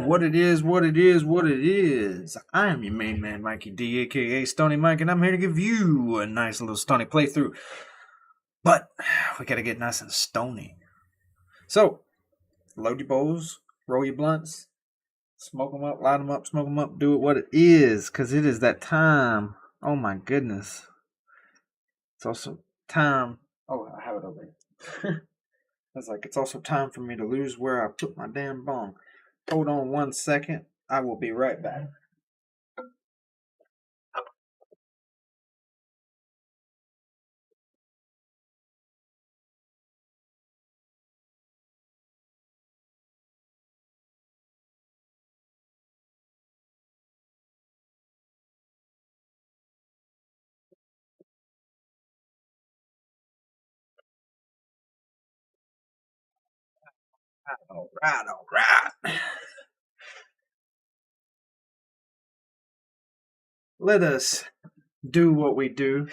What it is, what it is, what it is. I am your main man, Mikey D, aka Stoney Mike, and I'm here to give you a nice little Stoney playthrough. But we gotta get nice and stony. So, load your bowls, roll your blunts, smoke them up, light them up, smoke them up, do it what it is, because it is that time. Oh my goodness. It's also time. Oh, I have it over here. It's like, it's also time for me to lose where I put my damn bong. Hold on 1 second. I will be right back. All right, all right. Let us do what we do.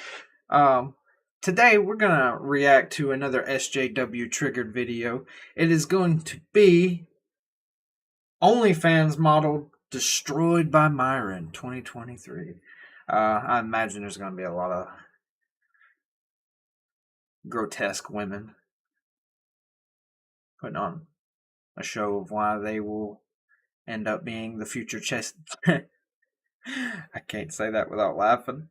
Today we're gonna react to another SJW triggered video. It is going to be OnlyFans model destroyed by Myron 2023. I imagine there's gonna be a lot of grotesque women putting on a show of why they will end up being the future chess. I can't say that without laughing.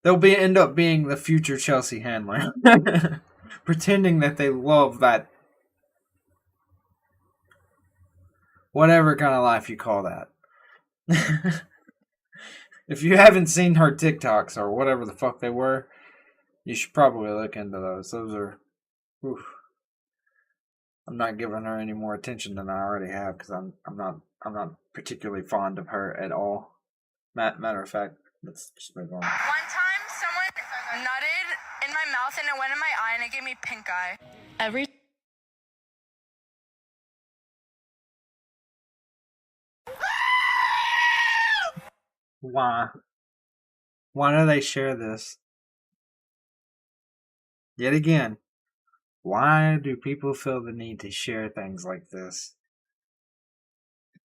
They'll end up being the future Chelsea Handler, pretending that they love that, whatever kind of life you call that. If you haven't seen her TikToks or whatever the fuck they were, you should probably look into those. Those are, oof. I'm not giving her any more attention than I already have because I'm not particularly fond of her at all. Matter of fact, let's just move on. One time, someone nutted in my mouth and it went in my eye and it gave me pink eye. Every Why? Why do they share this? Yet again, why do people feel the need to share things like this?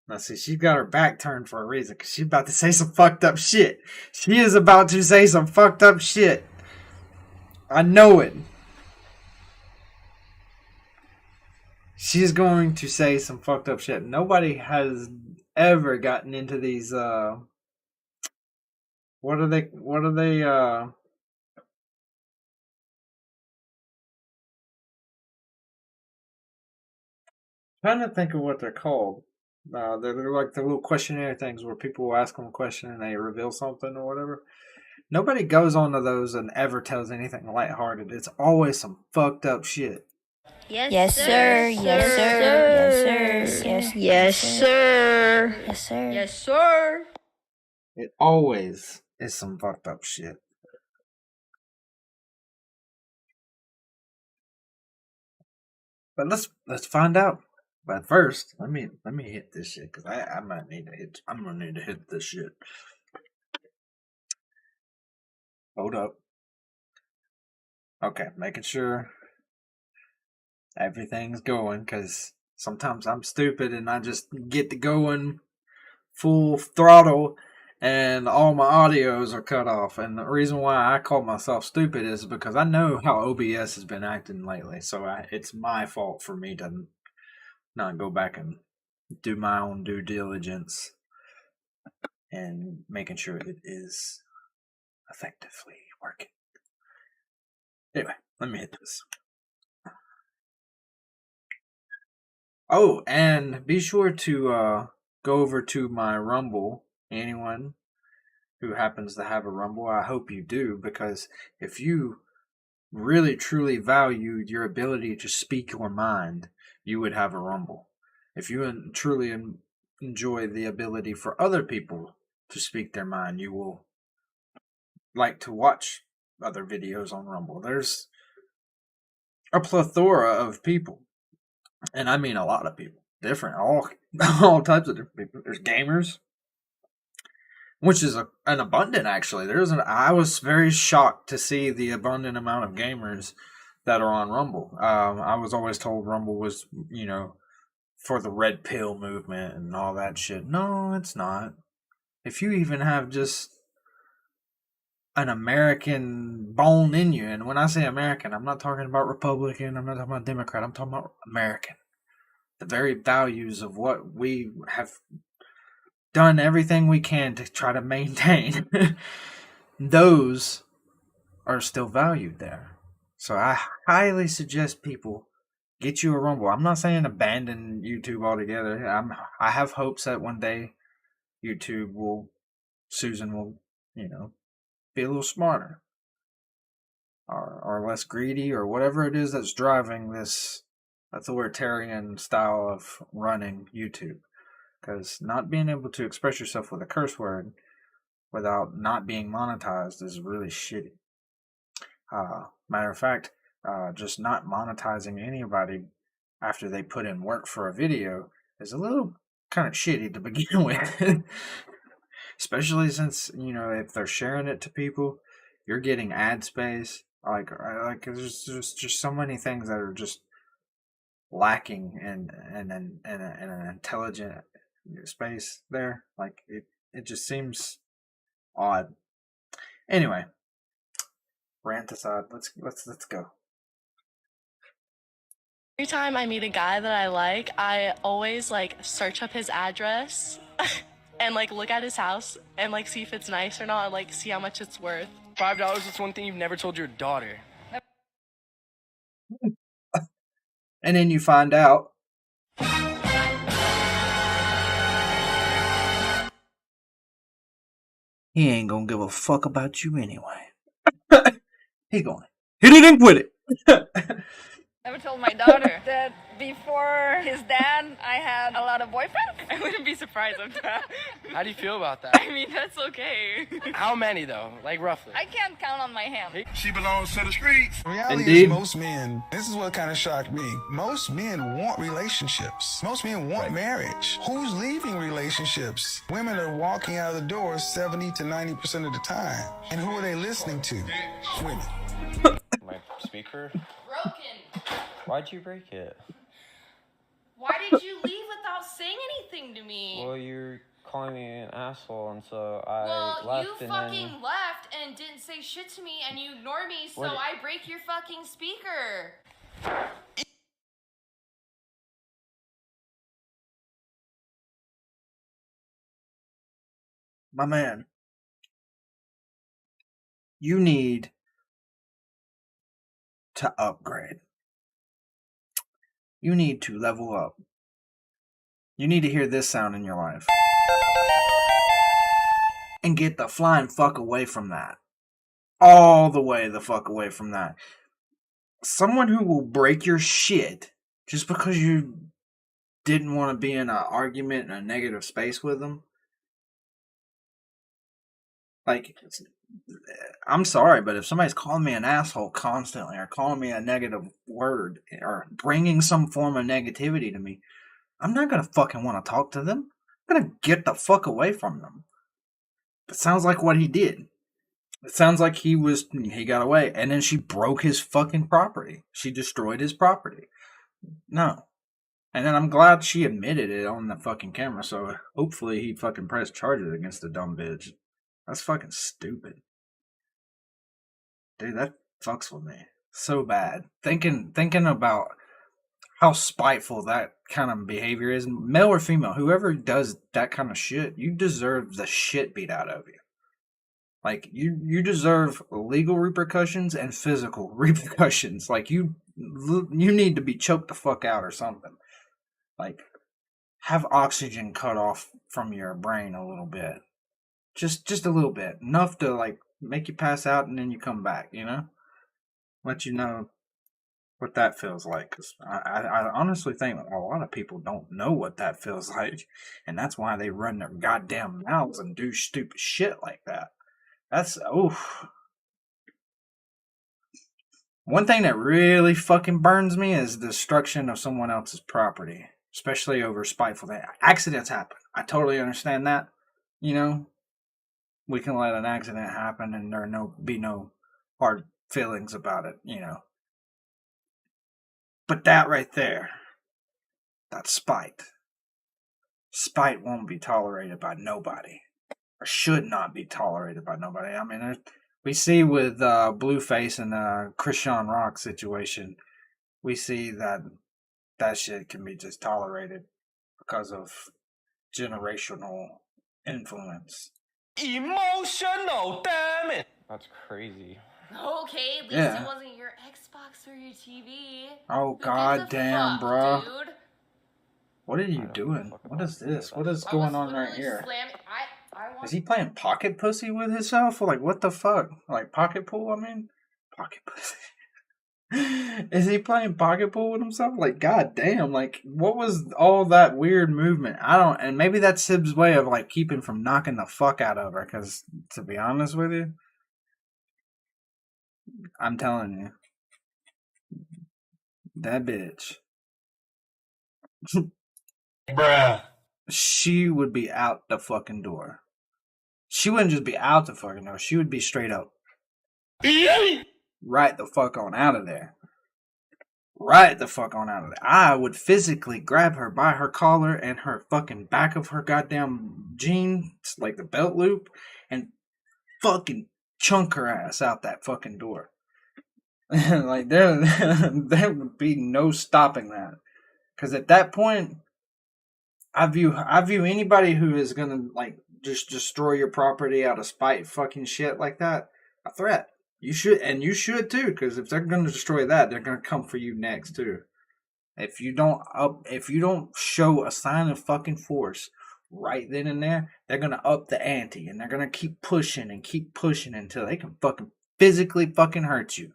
Let's see, she's got her back turned for a reason, because she's about to say some fucked up shit. She is about to say some fucked up shit. I know it. She's going to say some fucked up shit. Nobody has ever gotten into these, what are they, trying to think of what they're called. They're like the little questionnaire things where people will ask them a question and they reveal something or whatever. Nobody goes onto those and ever tells anything lighthearted. It's always some fucked up shit. yes, sir. Yes, sir. Yes, sir. Yes, sir. Yes, sir. It always is some fucked up shit. But let's find out. But first, let me hit this shit because I might need to hit. I'm gonna need to hit this shit. Hold up. Okay, making sure everything's going because sometimes I'm stupid and I just get to going full throttle and all my audios are cut off. And the reason why I call myself stupid is because I know how OBS has been acting lately. So it's my fault for me to not go back and do my own due diligence and making sure it is effectively working. Anyway, let me hit this. Oh, and be sure to go over to my Rumble. Anyone who happens to have a Rumble, I hope you do, because if you really truly valued your ability to speak your mind, you would have a Rumble. If you truly enjoy the ability for other people to speak their mind, you will like to watch other videos on Rumble. There's a plethora of people, and I mean a lot of people, different, all types of different people. There's gamers, which is an abundant, actually. I was very shocked to see the abundant amount of gamers that are on Rumble. I was always told Rumble was, for the red pill movement and all that shit. No, it's not. If you even have just an American bone in you, and when I say American, I'm not talking about Republican, I'm not talking about Democrat, I'm talking about American. The very values of what we have done everything we can to try to maintain, those are still valued there. So I highly suggest people get you a Rumble. I'm not saying abandon YouTube altogether. I have hopes that one day Susan will, be a little smarter or less greedy or whatever it is that's driving this authoritarian style of running YouTube. Because not being able to express yourself with a curse word without not being monetized is really shitty. Matter of fact, just not monetizing anybody after they put in work for a video is a little kind of shitty to begin with. Especially since, if they're sharing it to people, you're getting ad space. Like there's just so many things that are just lacking in an intelligent space there. Like it just seems odd. Anyway, rant aside, let's go. Every time I meet a guy that I like, I always search up his address and look at his house and see if it's nice or not and see how much it's worth. $5 is one thing you've never told your daughter. And then you find out he ain't gonna give a fuck about you anyway. He gonna hit it and quit it. I would tell my daughter that before his dad, I had a lot of boyfriends. I wouldn't be surprised if that. How do you feel about that? I mean, that's okay. How many, though? Roughly? I can't count on my hand. She belongs to the streets. Reality Indeed. is most men, this is what kind of shocked me. Most men want relationships. Most men want marriage. Who's leaving relationships? Women are walking out of the door 70 to 90% of the time. And who are they listening to? Women. My speaker? Broken. Why'd you break it? Why did you leave without saying anything to me? Well, you're calling me an asshole, and so I left you and fucking then... left and didn't say shit to me and you ignore me, so What? I break your fucking speaker. My man, you need to upgrade. You need to level up. You need to hear this sound in your life. And get the flying fuck away from that. All the way the fuck away from that. Someone who will break your shit just because you didn't want to be in an argument in a negative space with them. I'm sorry, but if somebody's calling me an asshole constantly or calling me a negative word or bringing some form of negativity to me, I'm not going to fucking want to talk to them. I'm going to get the fuck away from them. It sounds like what he did. It sounds like he got away and then she broke his fucking property. She destroyed his property. No. And then I'm glad she admitted it on the fucking camera, so hopefully he fucking pressed charges against the dumb bitch. That's fucking stupid. Dude, that fucks with me so bad. Thinking about how spiteful that kind of behavior is, male or female, whoever does that kind of shit, you deserve the shit beat out of you. You deserve legal repercussions and physical repercussions. You need to be choked the fuck out or something. Have oxygen cut off from your brain a little bit. Just a little bit. Enough to make you pass out and then you come back, Let you know what that feels like. 'Cause I honestly think a lot of people don't know what that feels like. And that's why they run their goddamn mouths and do stupid shit like that. That's, oof. One thing that really fucking burns me is the destruction of someone else's property. Especially over spiteful things. Accidents happen. I totally understand that. We can let an accident happen and there be no hard feelings about it, But that right there That's spite. Spite won't be tolerated by nobody. Or should not be tolerated by nobody. I mean, we see with Blueface and the Christian Rock situation, we see that shit can be just tolerated because of generational influence. Emotional, damn it! That's crazy. Okay, at least Yeah. it wasn't your Xbox or your TV. Oh, Who gives god a damn, fuck, bruh. dude? What are I you don't give a doing? fuck What about is this? What is I going was on right literally here? I want Is he playing pocket pussy with himself? Like, what the fuck? Like, pocket pool, I mean? Pocket pussy. Is he playing pocket pool with himself? Like, god damn, like, what was all that weird movement? I don't, and maybe that's Sib's way of, like, keeping from knocking the fuck out of her, because, to be honest with you, I'm telling you, that bitch, Bruh. she would be out the fucking door. She wouldn't just be out the fucking door, she would be straight up right the fuck on out of there. Right the fuck on out of there. I would physically grab her by her collar and her fucking back of her goddamn jeans, like the belt loop, and fucking chunk her ass out that fucking door. Like, there would be no stopping that. Because at that point, I view anybody who is gonna, like, just destroy your property out of spite fucking shit like that, a threat. You should too, because if they're gonna destroy that, they're gonna come for you next too. If you don't show a sign of fucking force right then and there, they're gonna up the ante and they're gonna keep pushing until they can fucking physically fucking hurt you.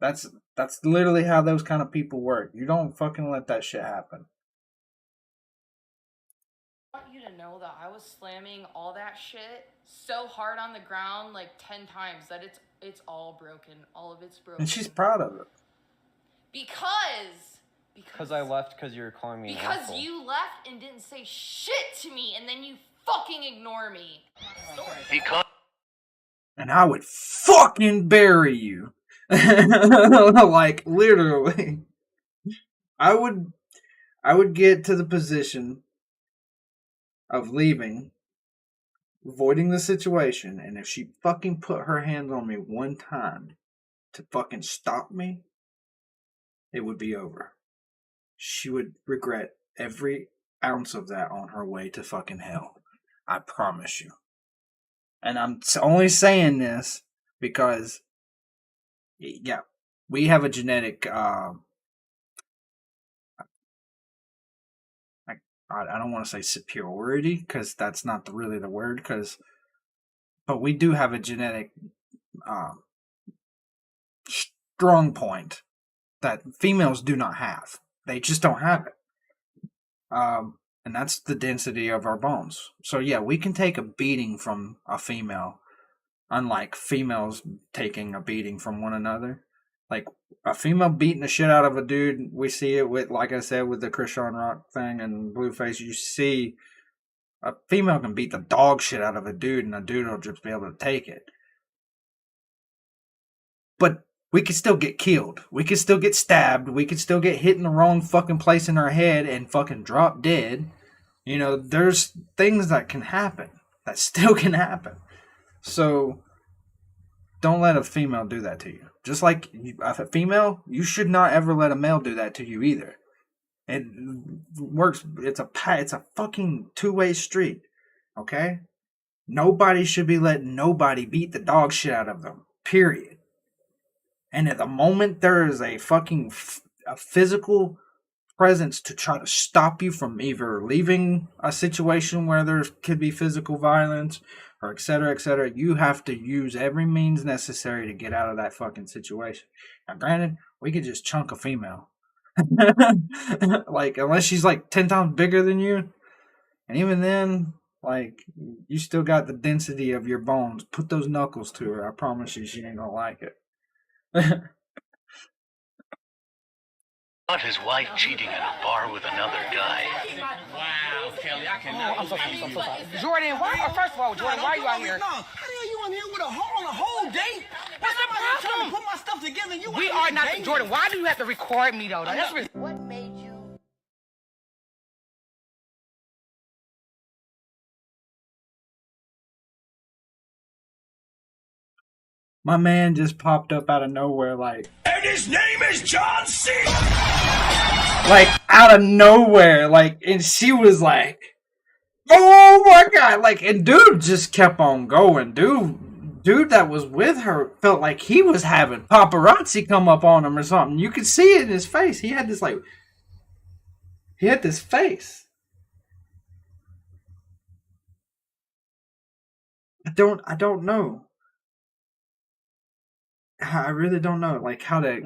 That's literally how those kind of people work. You don't fucking let that shit happen. I want you to know that I was slamming all that shit so hard on the ground like 10 times that it's all broken. All of it's broken. And she's proud of it. Because I left because you were calling me an asshole. you left and didn't say shit to me, and then you fucking ignore me. And I would fucking bury you. Like, literally. I would get to the position of leaving, avoiding the situation, and if she fucking put her hands on me one time to fucking stop me, it would be over. She would regret every ounce of that on her way to fucking hell. I promise you. And I'm only saying this because, yeah, we have a genetic, I don't want to say superiority, because that's not really the word, but we do have a genetic strong point that females do not have. They just don't have it. And that's the density of our bones. So yeah, we can take a beating from a female, unlike females taking a beating from one another. Like, a female beating the shit out of a dude, we see it with, like I said, with the Christian Rock thing and Blueface. You see a female can beat the dog shit out of a dude, and a dude will just be able to take it. But we could still get killed. We could still get stabbed. We could still get hit in the wrong fucking place in our head and fucking drop dead. You know, there's things that can happen. That still can happen. So, don't let a female do that to you. Just like a female, you should not ever let a male do that to you either. It works. It's a fucking two-way street. Okay? Nobody should be letting nobody beat the dog shit out of them. Period. And at the moment there is a fucking a physical presence to try to stop you from either leaving a situation where there could be physical violence or et cetera, you have to use every means necessary to get out of that fucking situation. Now, granted, we could just chunk a female. Like, unless she's like 10 times bigger than you. And even then, like, you still got the density of your bones. Put those knuckles to her. I promise you, she ain't gonna like it. Caught his wife cheating in a bar with another guy. Wow, Kelly, I cannot. I'm so sorry. Jordan, first of all, Jordan, why are you out here? How the hell you in here with on a whole date? What's the problem? Trying to put my stuff together. And you We are not, Jordan. Why do you have to record me though? That's What made you My man just popped up out of nowhere, like, And his name is John C. like out of nowhere, like, and she was like, "Oh my god!" Like, and dude just kept on going. Dude that was with her felt like he was having paparazzi come up on him or something. You could see it in his face. He had this face. I don't know. I really don't know, like, how to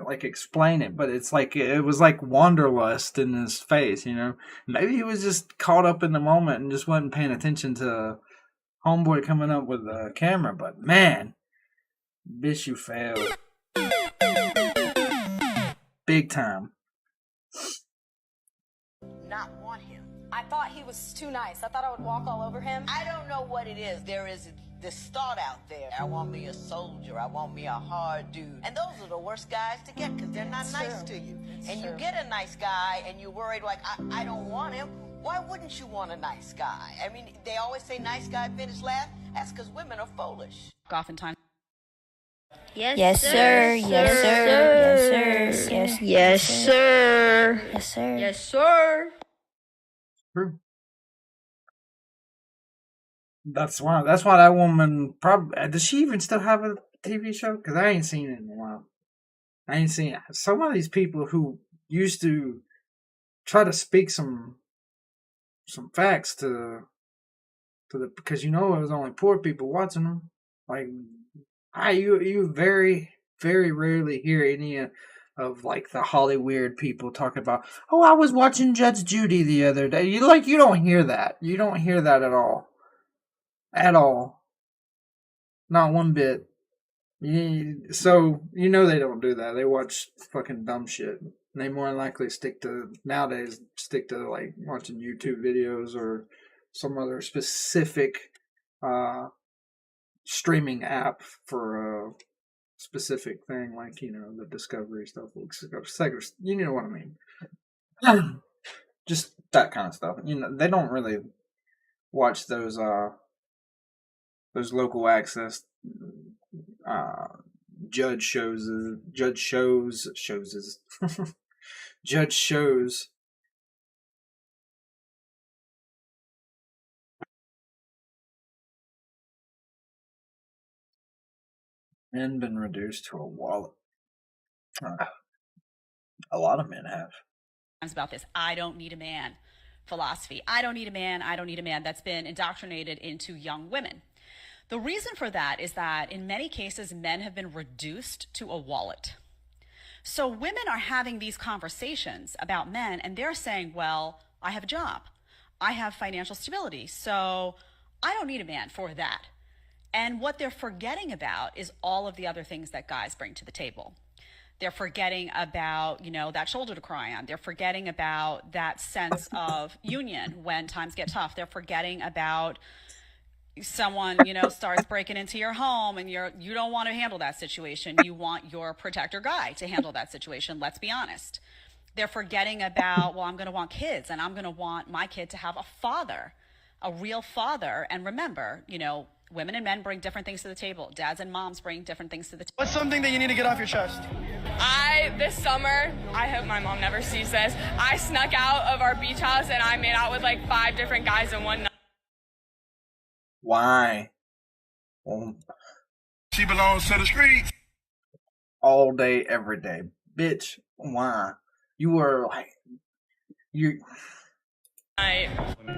like explain it, but it's like it was like wanderlust in his face, you know. Maybe he was just caught up in the moment and just wasn't paying attention to homeboy coming up with the camera. But man, bitch, you failed big time. Not want him. I thought he was too nice. I thought I would walk all over him. I don't know what it is. There is this thought out there. I want me a soldier. I want me a hard dude. And those are the worst guys to get because they're not nice to you. And you get a nice guy and you're worried like, I don't want him. Why wouldn't you want a nice guy? I mean, they always say nice guy finish last. That's because women are foolish. Oftentimes. Yes, sir. Yes, sir. Yes, sir. Yes, yes, sir. Yes, sir. Yes, sir. True. That's why that woman probably does she even still have a TV show? Because I ain't seen it in a while. I ain't seen it. Some of these people who used to try to speak some facts to the, because you know it was only poor people watching them. Like, you very very rarely hear any of like the Hollywood people talking about, oh, I was watching Judge Judy the other day. You don't hear that. You don't hear that at all. At all. Not one bit. So, you know they don't do that. They watch fucking dumb shit. They more than likely stick to like watching YouTube videos or some other specific streaming app for a specific thing, like, you know, the Discovery stuff. You know what I mean. Just that kind of stuff. You know, they don't really watch those local access judge shows judge shows. Men been reduced to a wallet. A lot of men have. About this I don't need a man philosophy. I don't need a man. I don't need a man. That's been indoctrinated into young women. The reason for that is that in many cases, men have been reduced to a wallet. So women are having these conversations about men and they're saying, well, I have a job. I have financial stability. So I don't need a man for that. And what they're forgetting about is all of the other things that guys bring to the table. They're forgetting about, you know, that shoulder to cry on. They're forgetting about that sense of union when times get tough. They're forgetting about someone, you know, starts breaking into your home and you don't want to handle that situation. You want your protector guy to handle that situation. Let's be honest. They're forgetting about, well, I'm going to want kids and I'm going to want my kid to have a father, a real father. And remember, you know, women and men bring different things to the table. Dads and moms bring different things to the table. What's something that you need to get off your chest? This summer, I hope my mom never sees this, I snuck out of our beach house and I made out with like 5 different guys in one night. Why? She belongs to the streets. All day, every day. Bitch, why? You were like...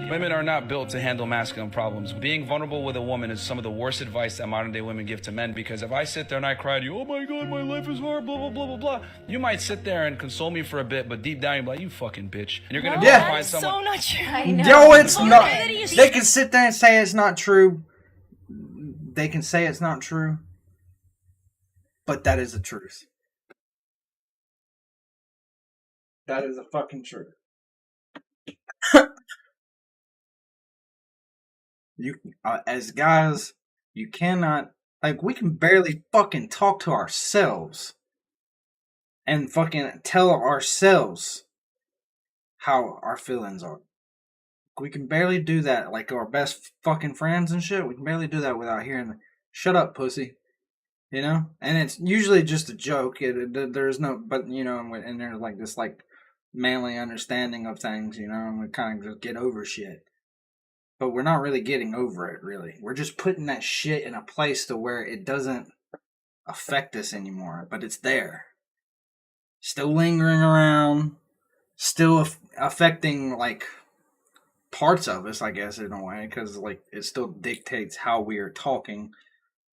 Women are not built to handle masculine problems. Being vulnerable with a woman is some of the worst advice that modern day women give to men, because if I sit there and I cry to you, oh my god, my life is hard, blah, blah, blah, blah, blah, you might sit there and console me for a bit, but deep down you're like, you fucking bitch. And you're going to go find someone. So not true. I know. No, it's not. They can sit there and say it's not true. They can say it's not true. But that is the truth. That is the fucking truth. You, as guys, you cannot, like, we can barely fucking talk to ourselves and fucking tell ourselves how our feelings are. We can barely do that, like our best fucking friends and shit. We can barely do that without hearing, shut up, pussy. you know, and it's usually just a joke. There's no, but and there's like this like manly understanding of things, and we kind of just get over shit. But we're not really getting over it, really. We're just putting that shit in a place to where it doesn't affect us anymore, but it's there. Still lingering around, still affecting, like, parts of us, I guess, in a way, because, like, it still dictates how we are talking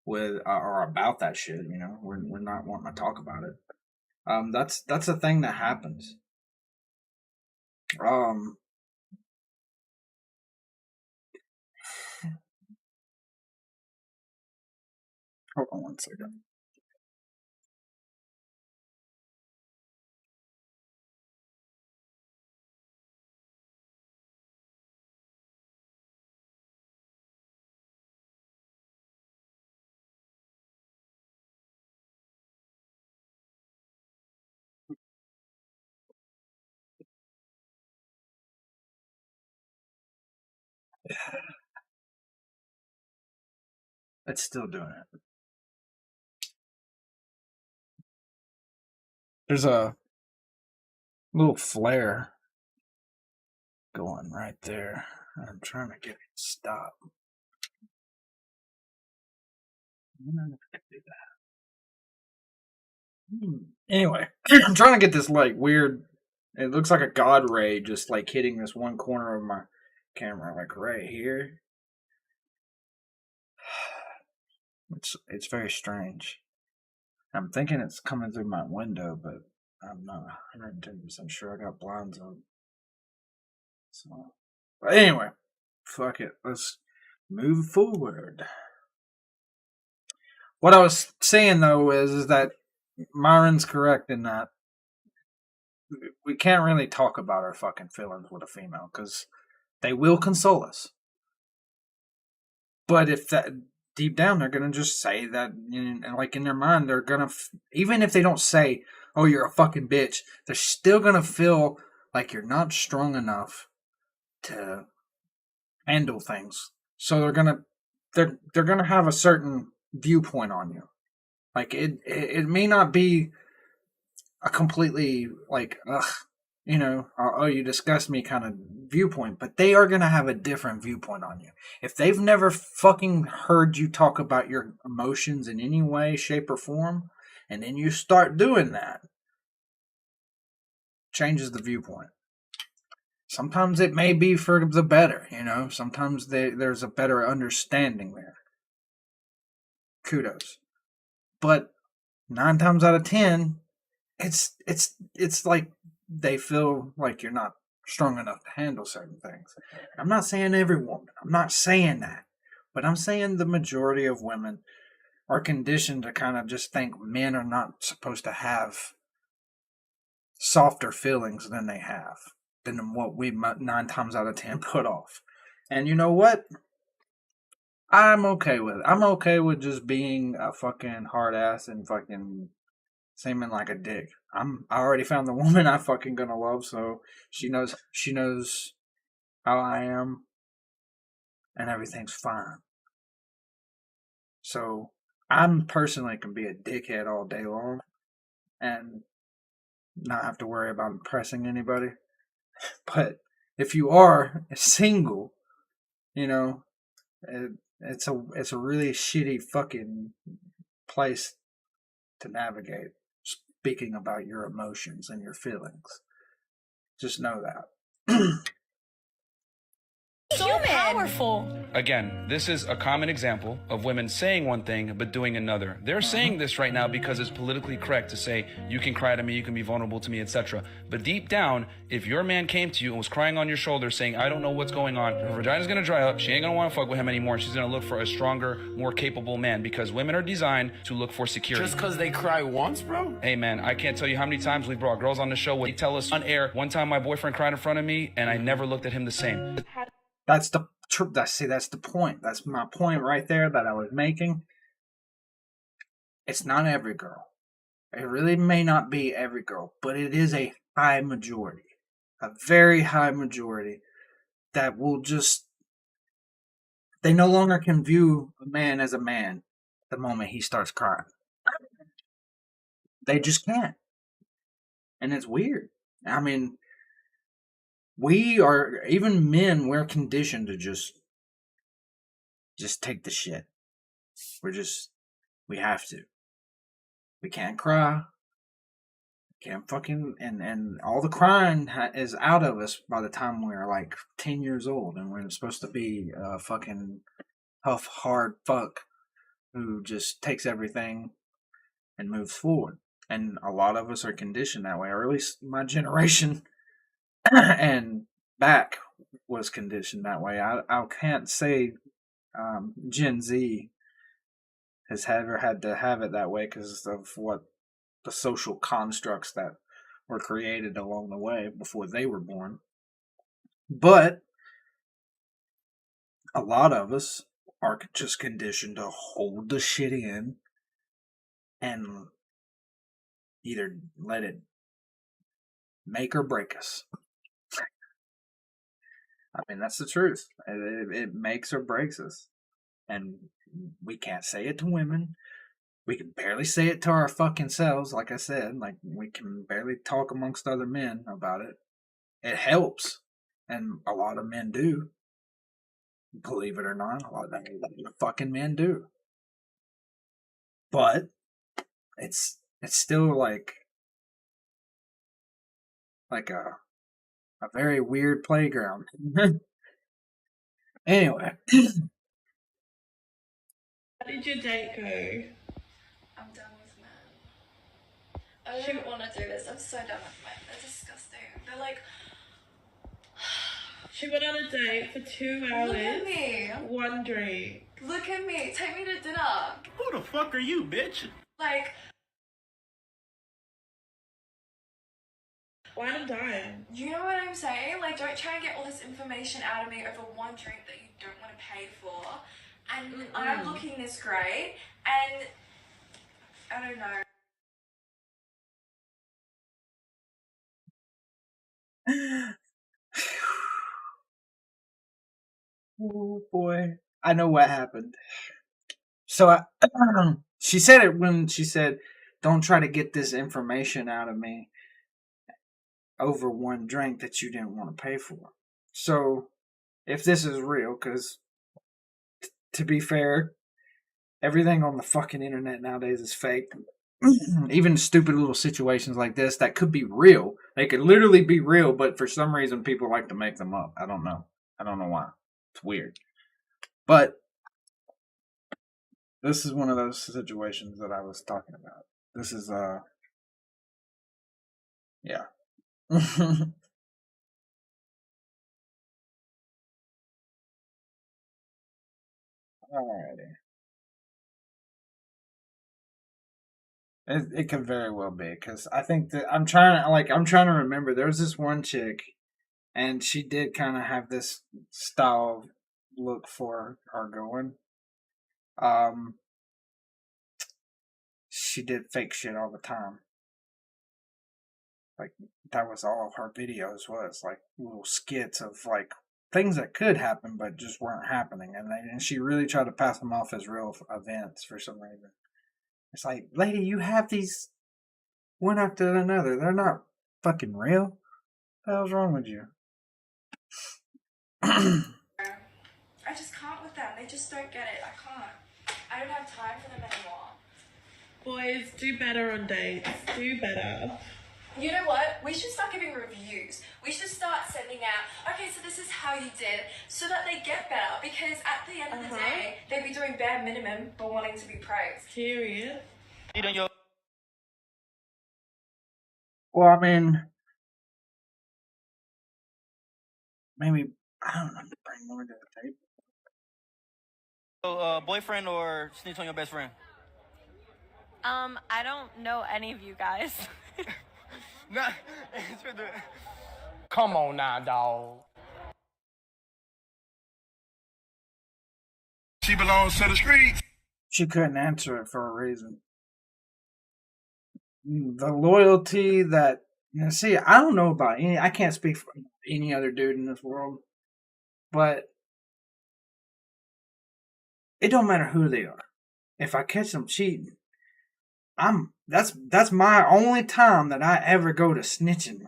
with or about that shit, We're not wanting to talk about it. That's a thing that happens. Hold on one second. It's still doing it. There's a little flare going right there. I'm trying to get it to stop. I'm not gonna do that. Anyway, I'm trying to get this like weird. It looks like a god ray just like hitting this one corner of my camera, like right here. It's very strange. I'm thinking it's coming through my window, but I'm not 110% sure. I got blinds on. So, but anyway, fuck it. Let's move forward. What I was saying though is that Myron's correct in that we can't really talk about our fucking feelings with a female because they will console us. But if that deep down they're gonna just say that, and like in their mind they're gonna even if they don't say, "Oh, you're a fucking bitch," they're still gonna feel like you're not strong enough to handle things. So they're gonna have a certain viewpoint on you. Like it may not be a completely like oh you disgust me kind of viewpoint, but they are going to have a different viewpoint on you. If they've never fucking heard you talk about your emotions in any way, shape, or form, and then you start doing that, changes the viewpoint. Sometimes it may be for the better, sometimes there's a better understanding there. Kudos. But 9 times out of 10, it's like they feel like you're not strong enough to handle certain things. I'm not saying every woman. I'm not saying that. But I'm saying the majority of women are conditioned to kind of just think men are not supposed to have softer feelings than they have, than what we 9 times out of 10 put off. And you know what? I'm okay with it. I'm okay with just being a fucking hard ass and fucking seeming like a dick. I already found the woman I fucking gonna love, so she knows how I am, and everything's fine. So I'm personally can be a dickhead all day long, and not have to worry about impressing anybody. But if you are single, it's a really shitty fucking place to navigate. Speaking about your emotions and your feelings. Just know that. So powerful. Again, this is a common example of women saying one thing but doing another. They're saying this right now because it's politically correct to say, you can cry to me, you can be vulnerable to me, etc. But deep down, if your man came to you and was crying on your shoulder saying, I don't know what's going on, her vagina's gonna dry up, she ain't gonna wanna fuck with him anymore, and she's gonna look for a stronger, more capable man, because women are designed to look for security. Just because they cry once, bro? Hey man, I can't tell you how many times we've brought girls on the show where they tell us on air, one time my boyfriend cried in front of me and I never looked at him the same. That's the that's the point. That's my point right there that I was making. It's not every girl. It really may not be every girl, but it is a high majority. A very high majority that will just... They no longer can view a man as a man the moment he starts crying. They just can't. And it's weird. I mean, even men, we're conditioned to just take the shit. We have to. We can't cry. Can't fucking, and all the crying is out of us by the time we're like 10 years old, and we're supposed to be a fucking tough, hard fuck who just takes everything and moves forward. And a lot of us are conditioned that way, or at least my generation and back was conditioned that way. I can't say Gen Z has ever had to have it that way because of what the social constructs that were created along the way before they were born. But a lot of us are just conditioned to hold the shit in and either let it make or break us. I mean, that's the truth. It makes or breaks us. And we can't say it to women. We can barely say it to our fucking selves, like I said. Like, we can barely talk amongst other men about it. It helps. And a lot of men do. Believe it or not, a lot of fucking men do. But it's still like a very weird playground. Anyway. How did your date go? I'm done with men. I don't want to do this. I'm so done with men. They're disgusting. They're like... She went on a date for 2 hours. Look at me. One drink. Look at me. Take me to dinner. Who the fuck are you, bitch? Like... Wine and dine. You know what I'm saying? Like, don't try and get all this information out of me over one drink that you don't want to pay for. And I'm looking this great, and I don't know. Oh boy, I know what happened. So she said it when she said, "Don't try to get this information out of me over one drink that you didn't want to pay for." So, if this is real, because to be fair, everything on the fucking internet nowadays is fake. Even stupid little situations like this that could be real. They could literally be real, but for some reason people like to make them up. I don't know. I don't know why. It's weird. But this is one of those situations that I was talking about. This is yeah. Alrighty. It could very well be, because I think that I'm trying to remember. There was this one chick, and she did kind of have this style look for her going. She did fake shit all the time. Like, that was all her videos was, like little skits of like things that could happen but just weren't happening, and she really tried to pass them off as real events for some reason. It's like, lady, you have these one after another. They're not fucking real. What the hell's wrong with you? I just can't with them. They just don't get it. I can't. I don't have time for them anymore. Boys, do better on dates. Do better. You know what? We should start giving reviews. We should start sending out, okay, so this is how you did, so that they get better. Because at the end of the day, they'd be doing bare minimum but wanting to be praised. Period. Well, I mean, maybe, I don't know, bring more to the table. So, boyfriend or snitch on your best friend? I don't know any of you guys. Nah, Come on now, dog. She belongs to the streets. She couldn't answer it for a reason. The loyalty that, see, I don't know about I can't speak for any other dude in this world, but it don't matter who they are. If I catch them cheating, that's my only time that I ever go to snitching,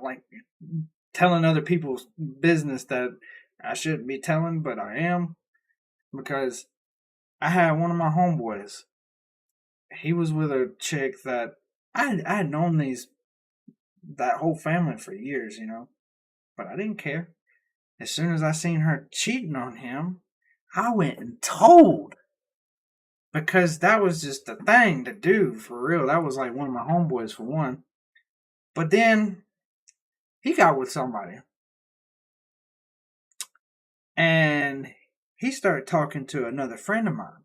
like telling other people's business that I shouldn't be telling, but I am, because I had one of my homeboys. He was with a chick that I had known that whole family for years, but I didn't care. As soon as I seen her cheating on him, I went and told. Because that was just the thing to do, for real. That was like one of my homeboys, for one. But then, he got with somebody. And he started talking to another friend of mine.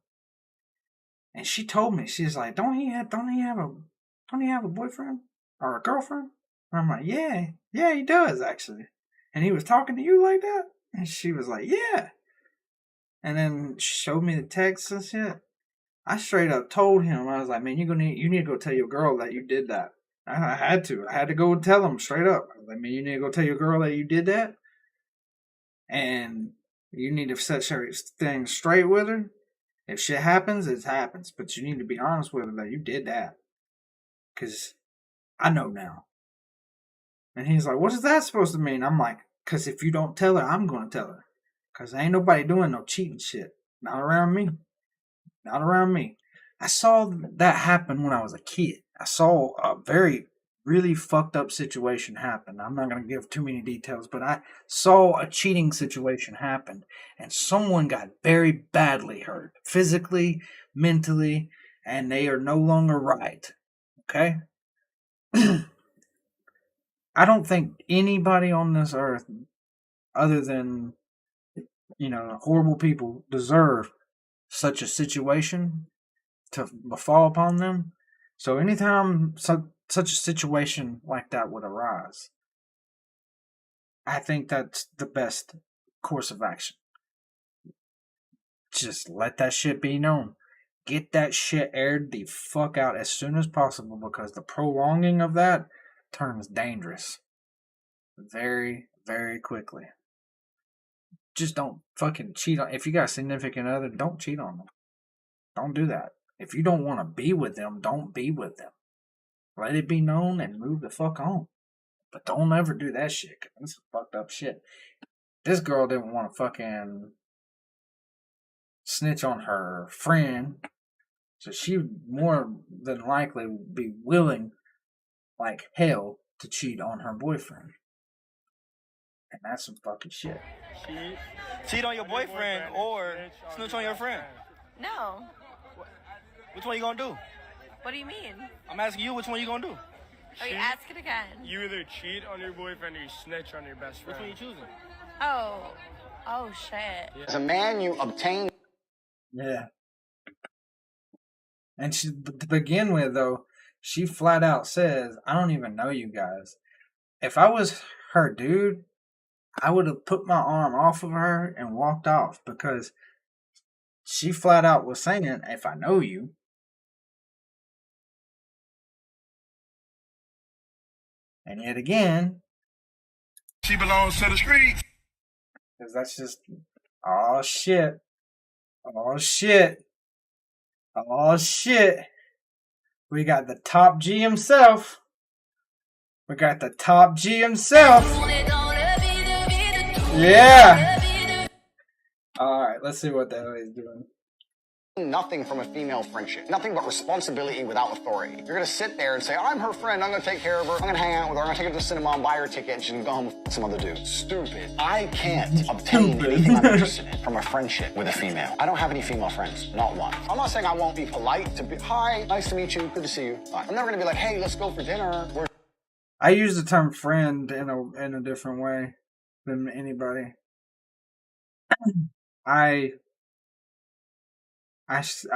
And she told me, she's like, don't he have a boyfriend? Or a girlfriend? And I'm like, yeah, he does, actually. And he was talking to you like that? And she was like, yeah. And then she showed me the texts and shit. I straight up told him, I was like, man, you need to go tell your girl that you did that. I had to go tell him straight up. I was like, man, you need to go tell your girl that you did that. And you need to set things straight with her. If shit happens, it happens. But you need to be honest with her that you did that. Because I know now. And he's like, what is that supposed to mean? I'm like, because if you don't tell her, I'm going to tell her. Because ain't nobody doing no cheating shit. Not around me. Not around me. I saw that happen when I was a kid. I saw a really fucked up situation happen. I'm not going to give too many details, but I saw a cheating situation happen, and someone got very badly hurt, physically, mentally, and they are no longer right. Okay? I don't think anybody on this earth, other than, horrible people, deserve such a situation to befall upon them. So anytime such a situation like that would arise, I think that's the best course of action. Just let that shit be known. Get that shit aired the fuck out as soon as possible, because the prolonging of that turns dangerous very, very quickly. Just don't fucking cheat on. If you got a significant other, don't cheat on them. Don't do that. If you don't want to be with them, don't be with them. Let it be known and move the fuck on. But don't ever do that shit, because this is fucked up shit. This girl didn't want to fucking snitch on her friend, so she would more than likely be willing, like hell, to cheat on her boyfriend. And that's some fucking shit. Cheat on your boyfriend or snitch on your friend? No. Which one you gonna do? What do you mean? I'm asking you, which one you gonna do? Okay, ask it again. You either cheat on your boyfriend or you snitch on your best friend. Which one you choosing? Oh shit. As a man, you obtain. Yeah. And to begin with, though, she flat out says, I don't even know you guys. If I was her dude, I would have put my arm off of her and walked off, because she flat out was saying, if I know you. And yet again, she belongs to the streets. Because that's just, oh shit. Oh shit. Oh shit. We got the top G himself. We got the top G himself. Yeah. Alright, let's see what the hell he's doing. Nothing from a female friendship. Nothing but responsibility without authority. You're gonna sit there and say, I'm her friend, I'm gonna take care of her, I'm gonna hang out with her, I'm gonna take her to the cinema and buy her ticket, and she can go home with some other dude. Stupid. I can't obtain anything I'm interested in from a friendship with a female. I don't have any female friends, not one. I'm not saying I won't be polite to be, hi, nice to meet you, good to see you. I'm never gonna be like, hey, let's go for dinner. I use the term friend in a different way than anybody. I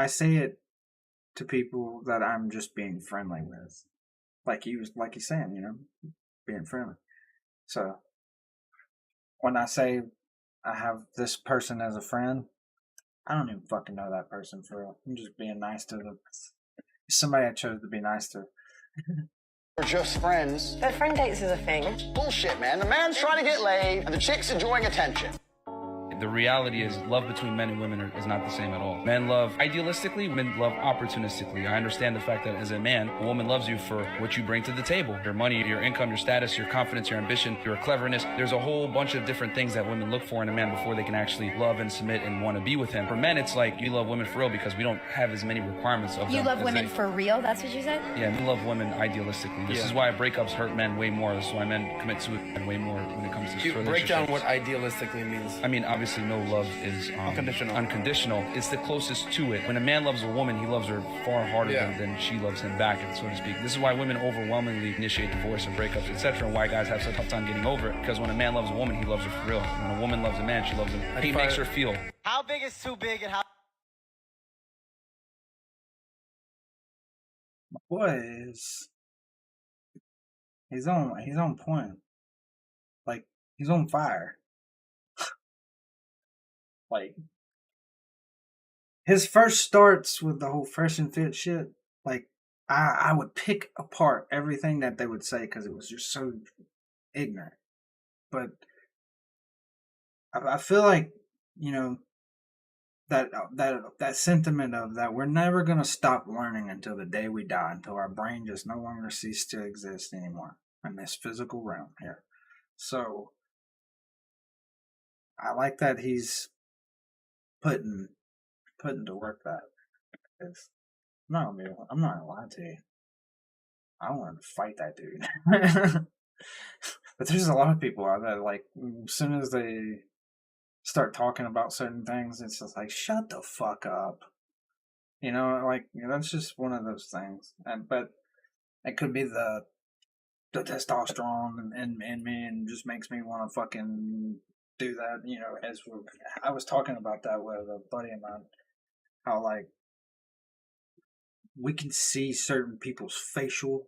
say it to people that I'm just being friendly with, like he's saying, being friendly. So when I say I have this person as a friend, I don't even fucking know that person for real. I'm just being nice to them. It's somebody I chose to be nice to. We're just friends. But friend dates is a thing. Bullshit, man. The man's trying to get laid, and the chick's enjoying attention. the reality is love between men and women is not the same at all. Men love idealistically, women love opportunistically. I understand the fact that as a man, a woman loves you for what you bring to the table. Your money, your income, your status, your confidence, your ambition, your cleverness. There's a whole bunch of different things that women look for in a man before they can actually love and submit and want to be with him. For men, it's like you love women for real because we don't have as many requirements of them. You love women for real? That's what you said? Yeah, men love women idealistically. This is why breakups hurt men way more. This is why men commit suicide way more when it comes to relationships. Break down what idealistically means. I mean, obviously, no love is unconditional. It's the closest to it. When a man loves a woman, he loves her far harder than she loves him back, so to speak. This is why women overwhelmingly initiate divorce and breakups, etc., and why guys have such a tough time getting over it. Because when a man loves a woman, he loves her for real. When a woman loves a man, she loves him. He makes her feel. How big is too big and how... My boy is... He's on point. Like, he's on fire. Like, his first starts with the whole fresh and fit shit. Like, I would pick apart everything that they would say because it was just so ignorant. But I feel like, you know, that sentiment of that we're never gonna stop learning until the day we die, until our brain just no longer ceases to exist anymore in this physical realm here. So I like that he's putting to work that. I'm not gonna lie to you. I want to fight that dude. But there's a lot of people out there, like, as soon as they start talking about certain things, it's just like, shut the fuck up. You know, like, that's just one of those things. But it could be the testosterone in me and just makes me want to fucking do that. You know, I was talking about that with a buddy of mine, how, like, we can see certain people's facial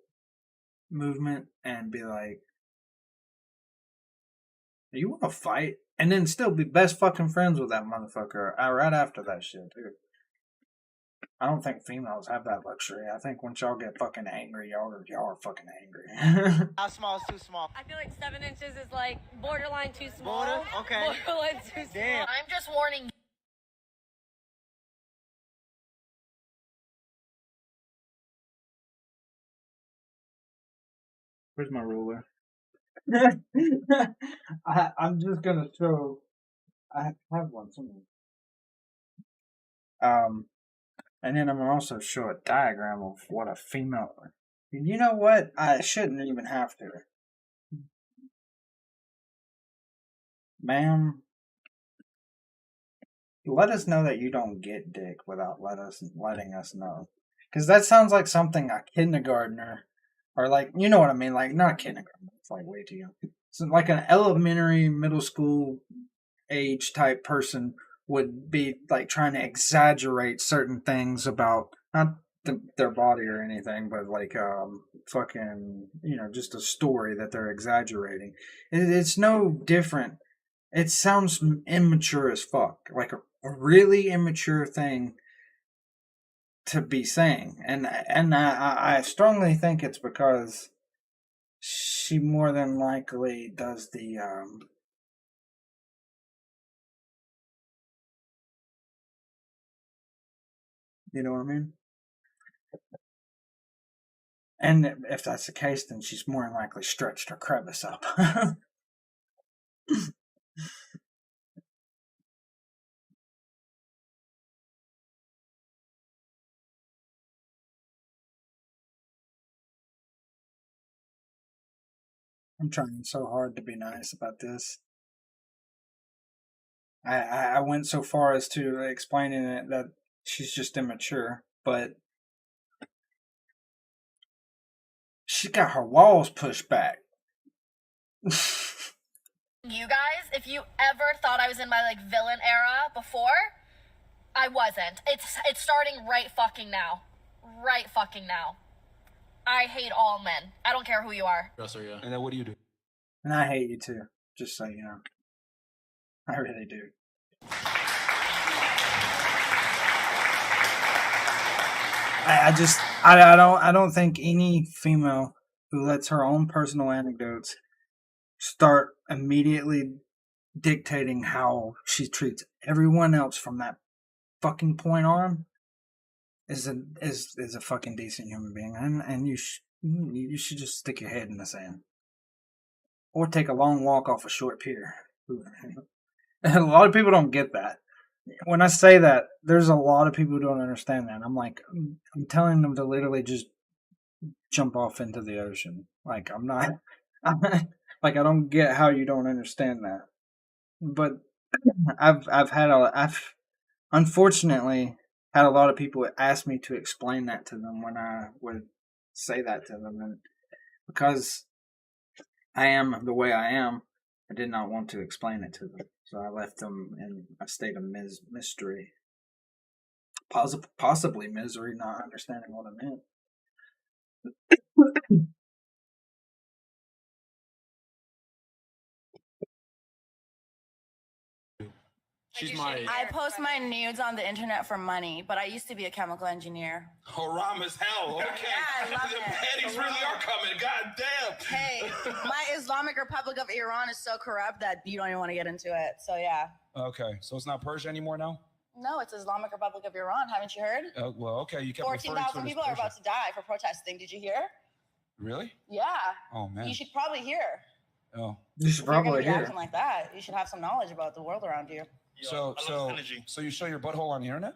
movement and be like, you want to fight? And then still be best fucking friends with that motherfucker right after that shit, dude. I don't think females have that luxury. I think once y'all get fucking angry, y'all are fucking angry. How small is too small? I feel like 7 inches is like borderline too small. Okay. Borderline too small. Damn. I'm just warning you. Where's my ruler? I'm just gonna show. I have one somewhere. And then I'm gonna also show a diagram of what a female. You know what? I shouldn't even have to. Ma'am, let us know that you don't get dick without letting us know. Because that sounds like something a kindergartner, or like, you know what I mean? Like, not kindergarten, it's like way too young. So like an elementary, middle school age type person would be like trying to exaggerate certain things about, not their body or anything, but like fucking, you know, just a story that they're exaggerating. It's no different. It sounds immature as fuck, like a really immature thing to be saying, and I strongly think it's because she more than likely does the you know what I mean? And if that's the case, then she's more than likely stretched her crevice up. I'm trying so hard to be nice about this. I went so far as to explaining it that she's just immature, but she got her walls pushed back. You guys, if you ever thought I was in my like villain era before, I wasn't. It's starting right fucking now. Right fucking now. I hate all men. I don't care who you are. Dresser, yeah. And then what do you do? And I hate you too, just so you know. I really do. I don't think any female who lets her own personal anecdotes start immediately dictating how she treats everyone else from that fucking point on is a fucking decent human being, and you should just stick your head in the sand or take a long walk off a short pier. A lot of people don't get that. When I say that, there's a lot of people who don't understand that. I'm like, I'm telling them to literally just jump off into the ocean. Like I'm not like I don't get how you don't understand that. But I've unfortunately had a lot of people ask me to explain that to them when I would say that to them, and because I am the way I am, I did not want to explain it to them, so I left them in a state of mystery, possibly misery, not understanding what I meant. I post my nudes on the internet for money, but I used to be a chemical engineer. Haram as hell. Okay. Yeah, I love the it. petties really are coming. God damn. Hey, my Islamic Republic of Iran is so corrupt that you don't even want to get into it. So yeah. Okay, so it's not Persia anymore now? No, it's Islamic Republic of Iran. Haven't you heard? Well, okay, you kept 14,000 people are about to die for protesting. Did you hear? Really? Yeah. Oh man. You should probably hear. Oh. You should If you're probably gonna be hear. acting like that, you should have some knowledge about the world around you. So you show your butthole on the internet?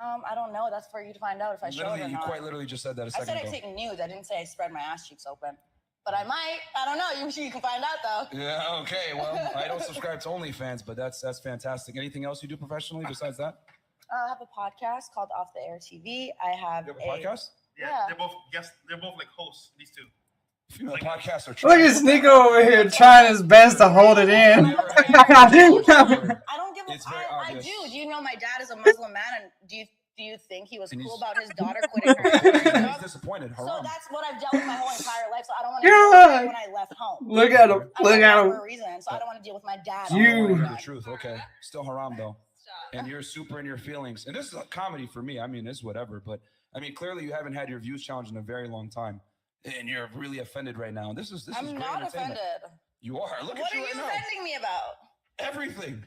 I don't know. That's for you to find out if I show it or Literally, you not. quite literally just said that a I second said I ago. take nudes. I didn't say I spread my ass cheeks open. But I might. I don't know. You can find out though. Yeah. Okay. Well, I don't subscribe to OnlyFans, but that's fantastic. Anything else you do professionally besides that? I have a podcast called Off the Air TV. I have You have a podcast? Yeah. They're both like hosts. These two. Female podcasts are. Look at Sneeko over here trying his best to hold it in. I don't give a I do. Do you know my dad is a Muslim man, and do you think he was cool about his daughter quitting her? He's disappointed. So Haram. that's what I've dealt with my whole entire life. So I don't want to deal with it when I left home. Look at him. I Look left at home him. for a reason. So I don't want to deal with my dad. The truth. Okay. Still haram though. And you're super in your feelings. And this is a comedy for me. I mean, it's whatever. But I mean, clearly you haven't had your views challenged in a very long time. And you're really offended right now. This is I'm great not entertainment. offended. You are. Look What at are you you right now. offending me about? Everything.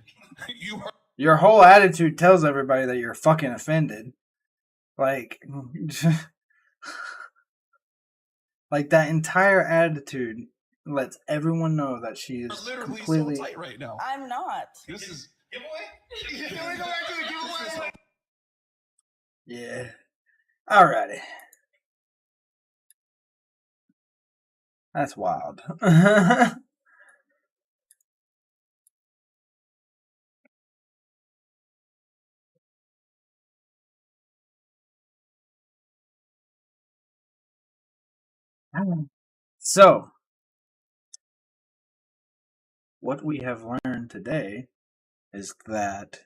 You are. Your whole attitude tells everybody that you're fucking offended. Like, like that entire attitude lets everyone know that she is literally completely. so tight right now. I'm not. This is. Giveaway? Here we go back to the giveaway. Yeah. Alrighty. That's wild. So, what we have learned today is that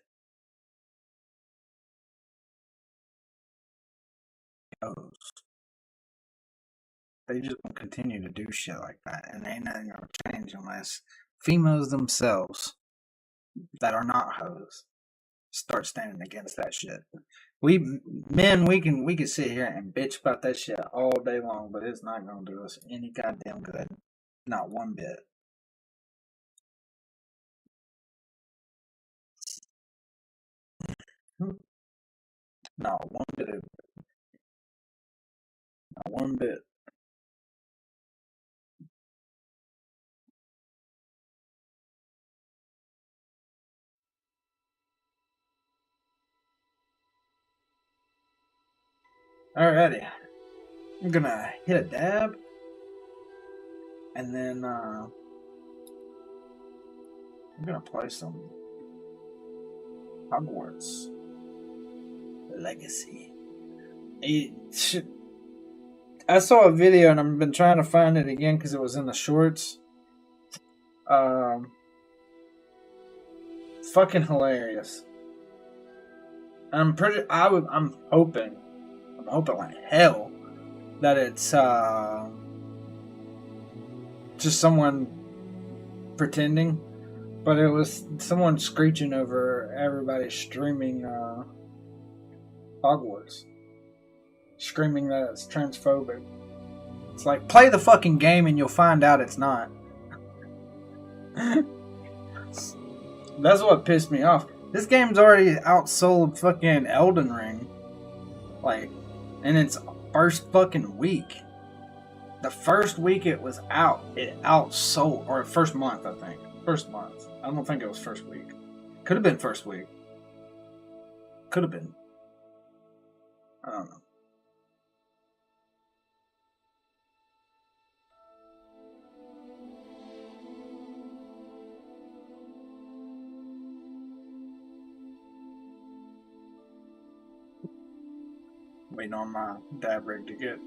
they just gonna continue to do shit like that, and ain't nothing gonna change unless females themselves that are not hoes start standing against that shit. We can sit here and bitch about that shit all day long, but it's not gonna do us any goddamn good. Not one bit. Not one bit of it. Not one bit. Alrighty. I'm gonna hit a dab. And then I'm gonna play some Hogwarts Legacy. I saw a video and I've been trying to find it again because it was in the shorts. Fucking hilarious. I'm hoping like hell that it's just someone pretending, but it was someone screeching over everybody streaming Hogwarts, screaming that it's transphobic. It's like, play the fucking game and you'll find out it's not. That's what pissed me off. This game's already outsold fucking Elden Ring. Like, in its first fucking week. The first week it was out, it outsold, or first month, I think. First month. I don't think it was first week. Could have been first week. Could have been. I don't know. Waiting on my dab rig to get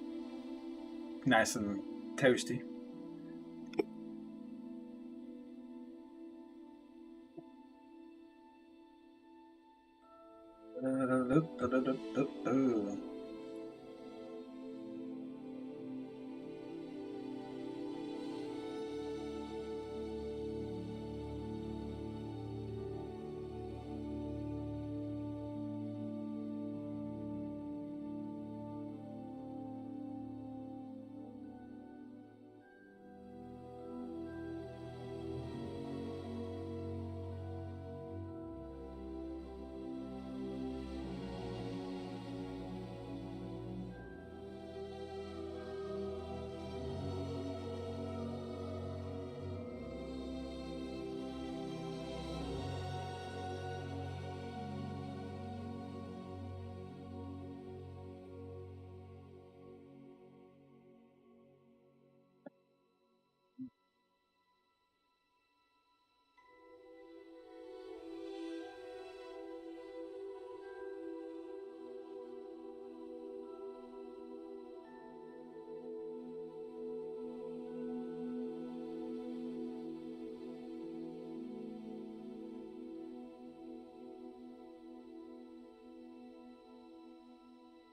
nice and toasty.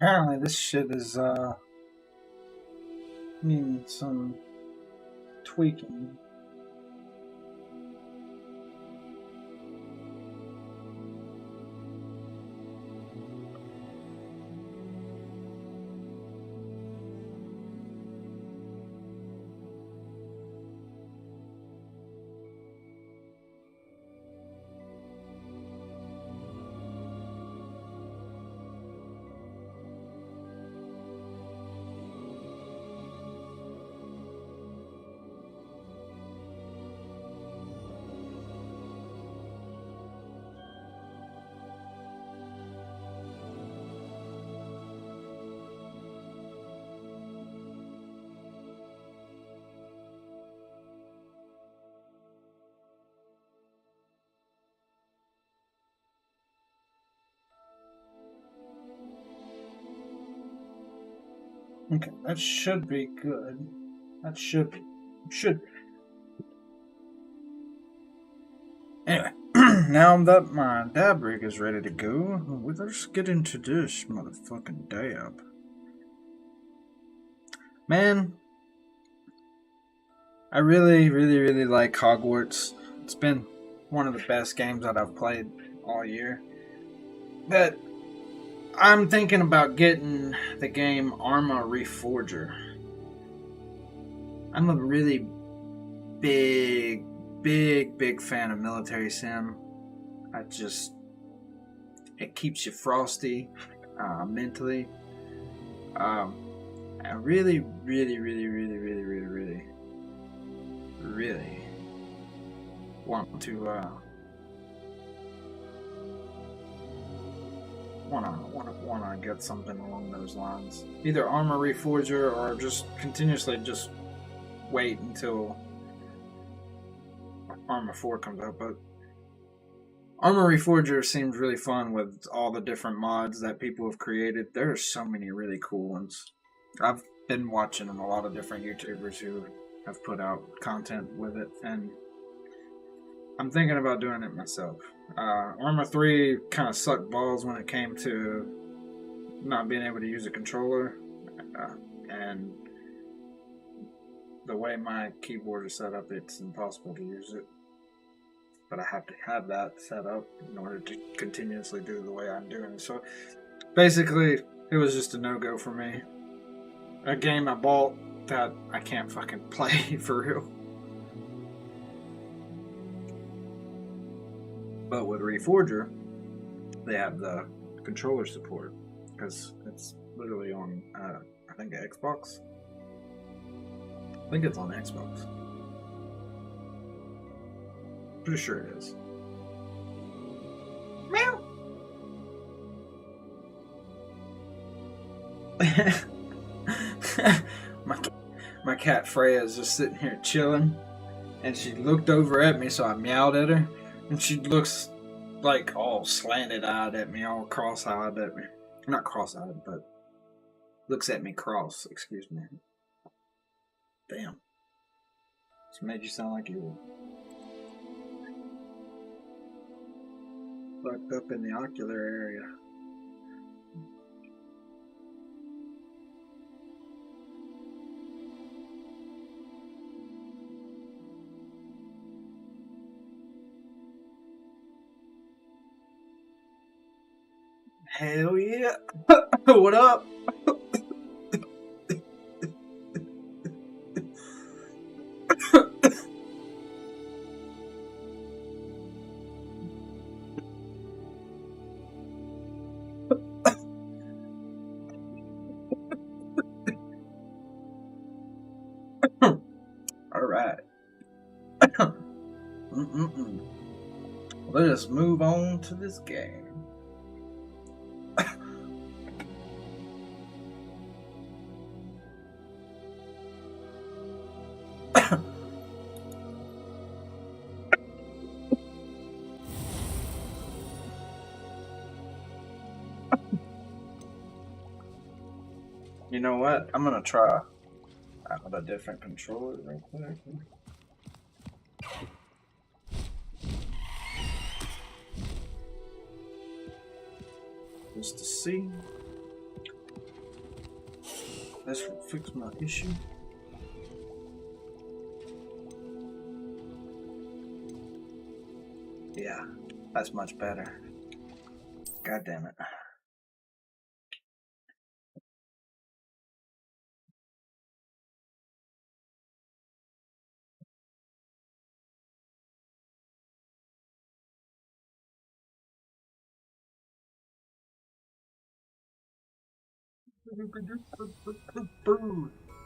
Apparently this shit is needing some tweaking. Okay, that should be good. That should. Anyway, now that my dab rig is ready to go, let's get into this motherfucking dab. Man, I really like Hogwarts. It's been one of the best games that I've played all year. But I'm thinking about getting the game Arma Reforger. I'm a really big fan of military sim. It keeps you frosty mentally. I really want to wanna get something along those lines. Either Arma Reforger or just continuously just wait until Arma 4 comes out. But Arma Reforger seems really fun with all the different mods that people have created. There are so many really cool ones. I've been watching a lot of different YouTubers who have put out content with it, and I'm thinking about doing it myself. Arma 3 kind of sucked balls when it came to not being able to use a controller, and the way my keyboard is set up, it's impossible to use it. But I have to have that set up in order to continuously do the way I'm doing it. So basically, it was just a no-go for me. A game I bought that I can't fucking play for real. But with Reforger, they have the controller support because it's literally on, I think, Xbox. I think it's on Xbox. Pretty sure it is. Meow. my cat Freya is just sitting here chilling, and she looked over at me, so I meowed at her, and she looks like all slanted-eyed at me, all cross-eyed at me. Not cross-eyed, but looks at me cross, excuse me. Damn. This made you sound like you were fucked up in the ocular area. Hell yeah. What up? Alright. Let us move on to this game. You know what? I'm gonna try out a different controller real quick. Just to see. This will fix my issue. Yeah, that's much better. God damn it.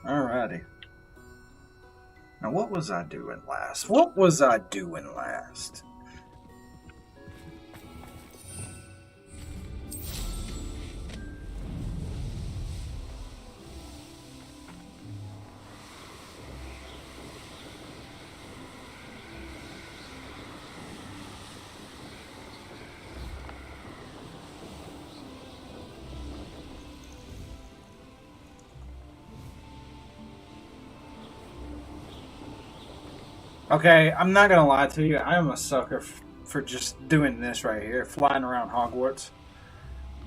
Alrighty. Now what was I doing last? Okay, I'm not gonna lie to you. I am a sucker for just doing this right here, flying around Hogwarts.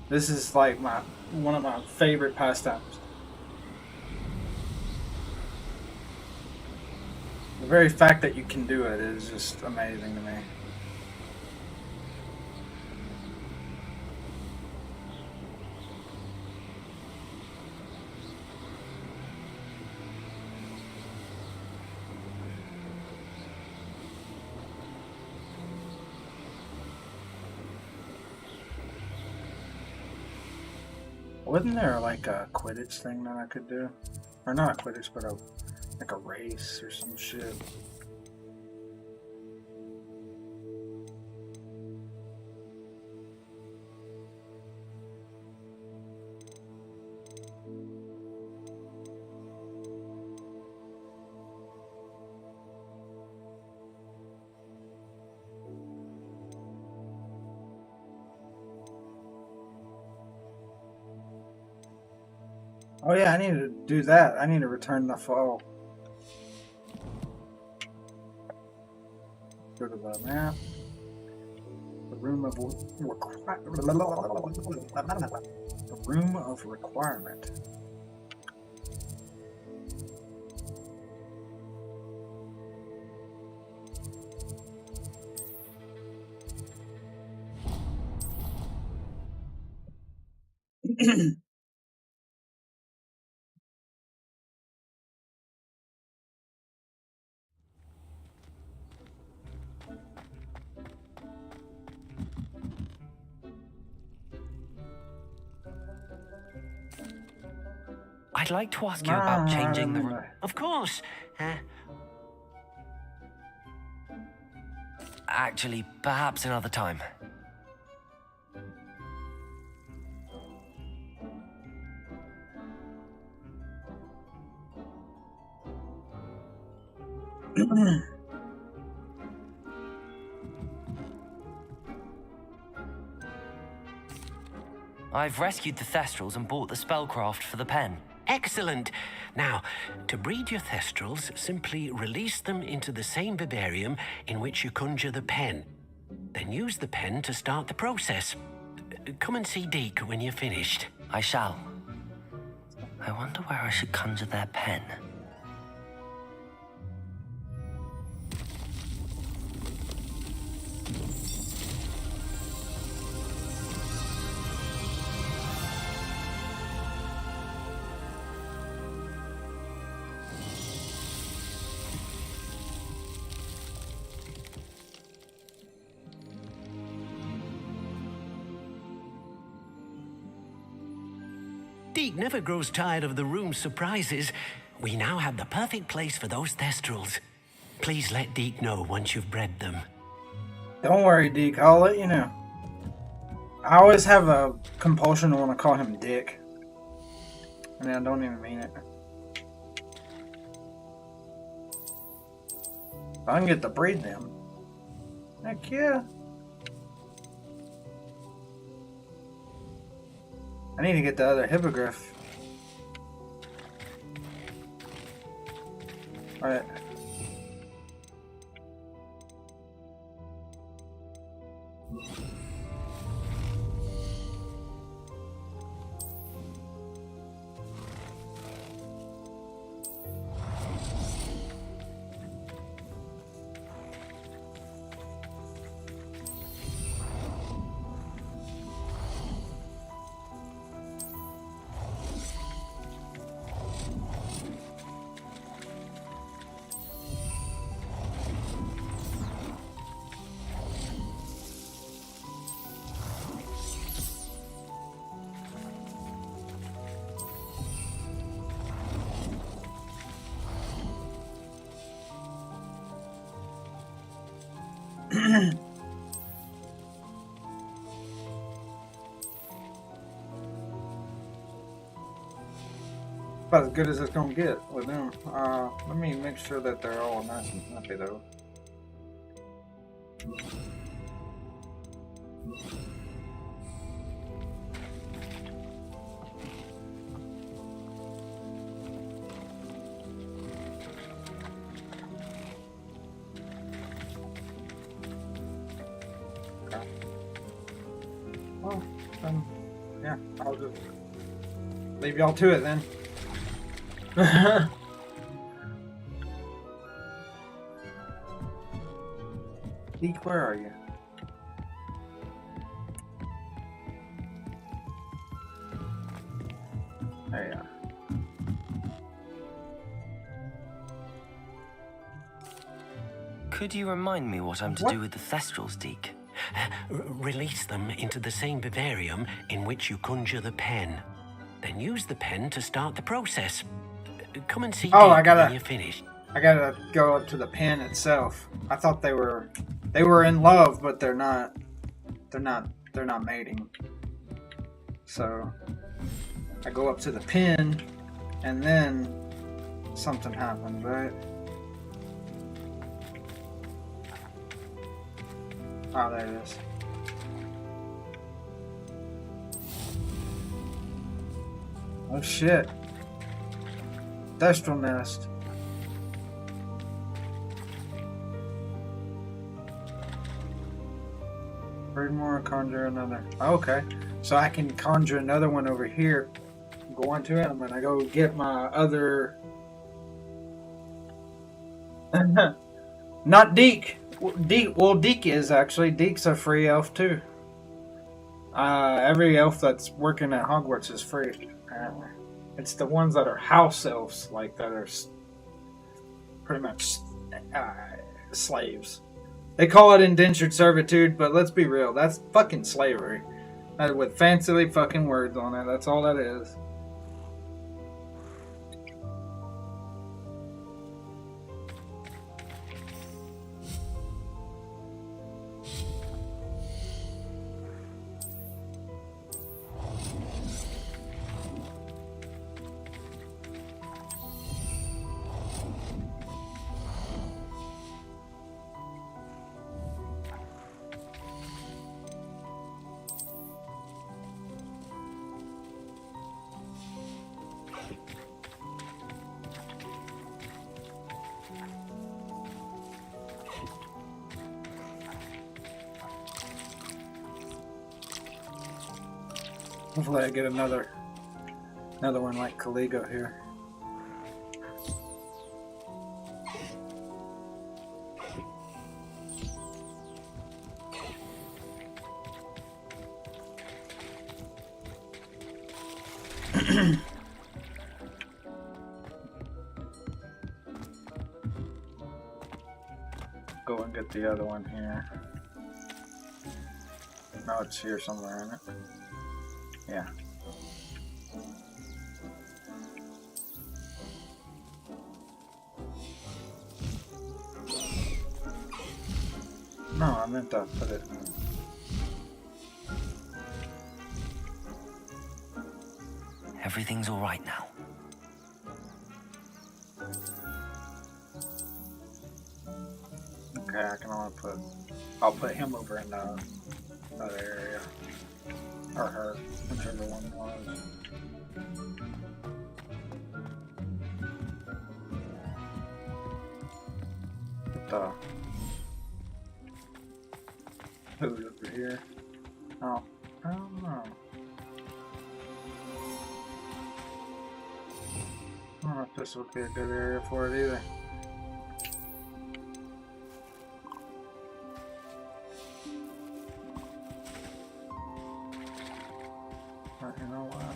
This is like one of my favorite pastimes. The very fact that you can do it is just amazing to me. Wasn't there like a Quidditch thing that I could do? Or not a Quidditch, but like a race or some shit. Oh yeah, I need to do that. I need to return the fall. Go to the map. The room of requirement. I'd like to ask you about changing the... Of course. Actually, perhaps another time. I've rescued the Thestrals and bought the spellcraft for the pen. Excellent! Now, to breed your Thestrals, simply release them into the same vivarium in which you conjure the pen. Then use the pen to start the process. Come and see Deke when you're finished. I shall. I wonder where I should conjure their pen. Deke never grows tired of the room's surprises. We now have the perfect place for those Thestrals. Please let Deke know once you've bred them. Don't worry, Deke. I'll let you know. I always have a compulsion to want to call him Dick. And I don't even mean it. If I can get to breed them. Heck yeah. I need to get the other hippogriff. Alright. About as good as it's gonna get with them. Let me make sure that they're all nice and happy though. Okay. Well, yeah, I'll just leave y'all to it then. Deke, where are you? There you are. Could you remind me what I'm to do with the Thestrals, Deke? Release them into the same vivarium in which you conjure the pen. Then use the pen to start the process. Come and see Deke when you're finished. I gotta go up to the pen itself. I thought they were in love, but they're not. They're not mating. So I go up to the pen, and then something happens, right? Oh, there it is. Oh shit. Thestral nest. Breed more, conjure another. Okay. So I can conjure another one over here. Go into it. I'm gonna go get my other. Not Deke. Deke is actually. Deke's a free elf too. Every elf that's working at Hogwarts is free, apparently. It's the ones that are house elves, like that are pretty much slaves. They call it indentured servitude, but let's be real, that's fucking slavery. With fancily fucking words on it, that's all that is. Hopefully I get another one like Caligo here. Go and get the other one here. No, it's here somewhere, isn't it? Yeah. No, I meant to put it in. Everything's all right now. Okay, I can only put. I'll put him over in another area, or her, whichever one it was. Put the food over here. Oh, I don't know. I don't know if this would be a good area for it either. But you know what?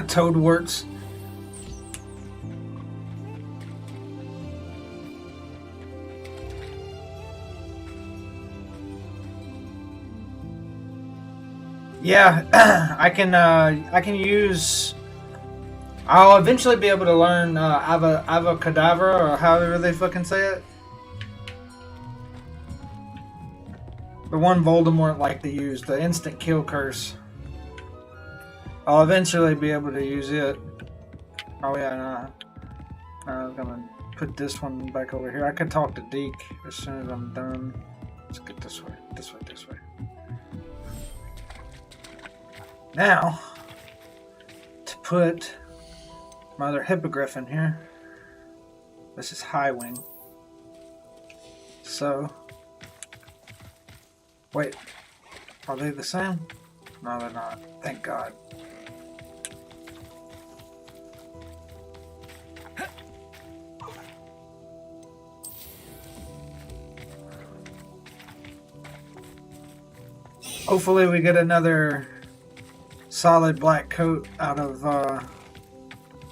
Toad works. Yeah, I can use. I'll eventually be able to learn Avocadabra, or however they fucking say it. The one Voldemort liked to use, the instant kill curse. I'll eventually be able to use it. Oh yeah, no. I'm gonna put this one back over here. I could talk to Deke as soon as I'm done. Let's get this way, this way, this way. Now, to put my other hippogriff in here. This is High Wing. So, wait, are they the same? No, they're not. Thank God. Hopefully we get another solid black coat out of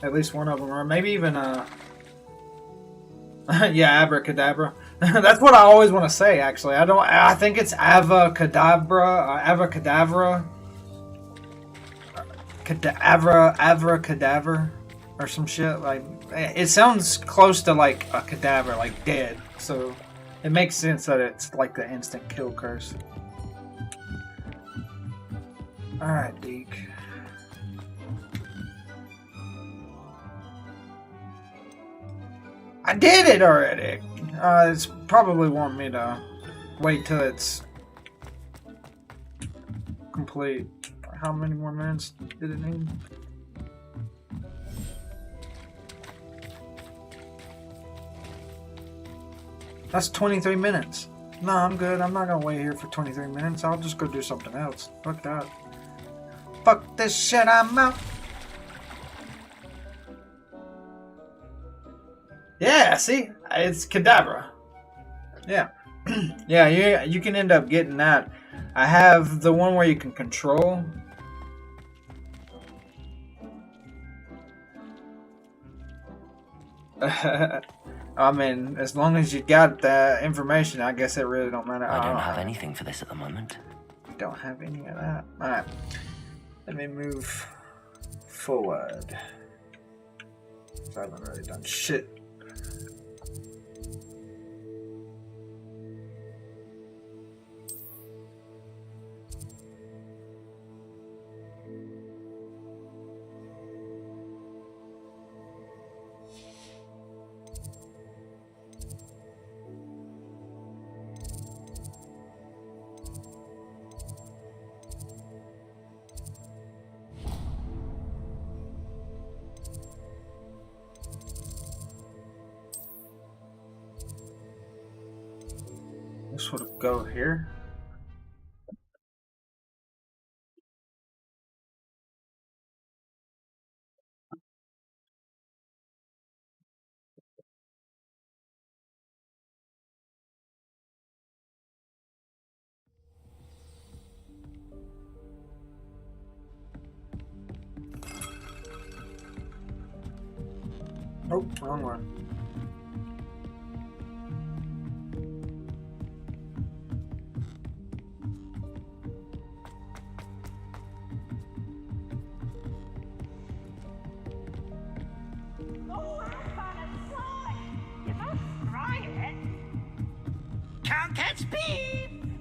at least one of them, or maybe even yeah, abracadabra. That's what I always want to say. Actually, I think it's avacadabra, abracadabra, abracadabra, or some shit. Like it sounds close to like a cadaver, like dead. So it makes sense that it's like the instant kill curse. Alright, Deke. I did it already! It's probably want me to wait till it's complete. How many more minutes did it need? That's 23 minutes. No, I'm good. I'm not gonna wait here for 23 minutes. I'll just go do something else. Fuck that. Fuck this shit, I'm out. Yeah, see? It's Kadabra. Yeah. Yeah, you can end up getting that. I have the one where you can control. I mean, as long as you got that information, I guess it really don't matter. I don't have anything for this at the moment. Don't have any of that. Alright. Let me move forward. I haven't really done shit. Sort of go here. Oh, wrong one. Can't catch Peeves!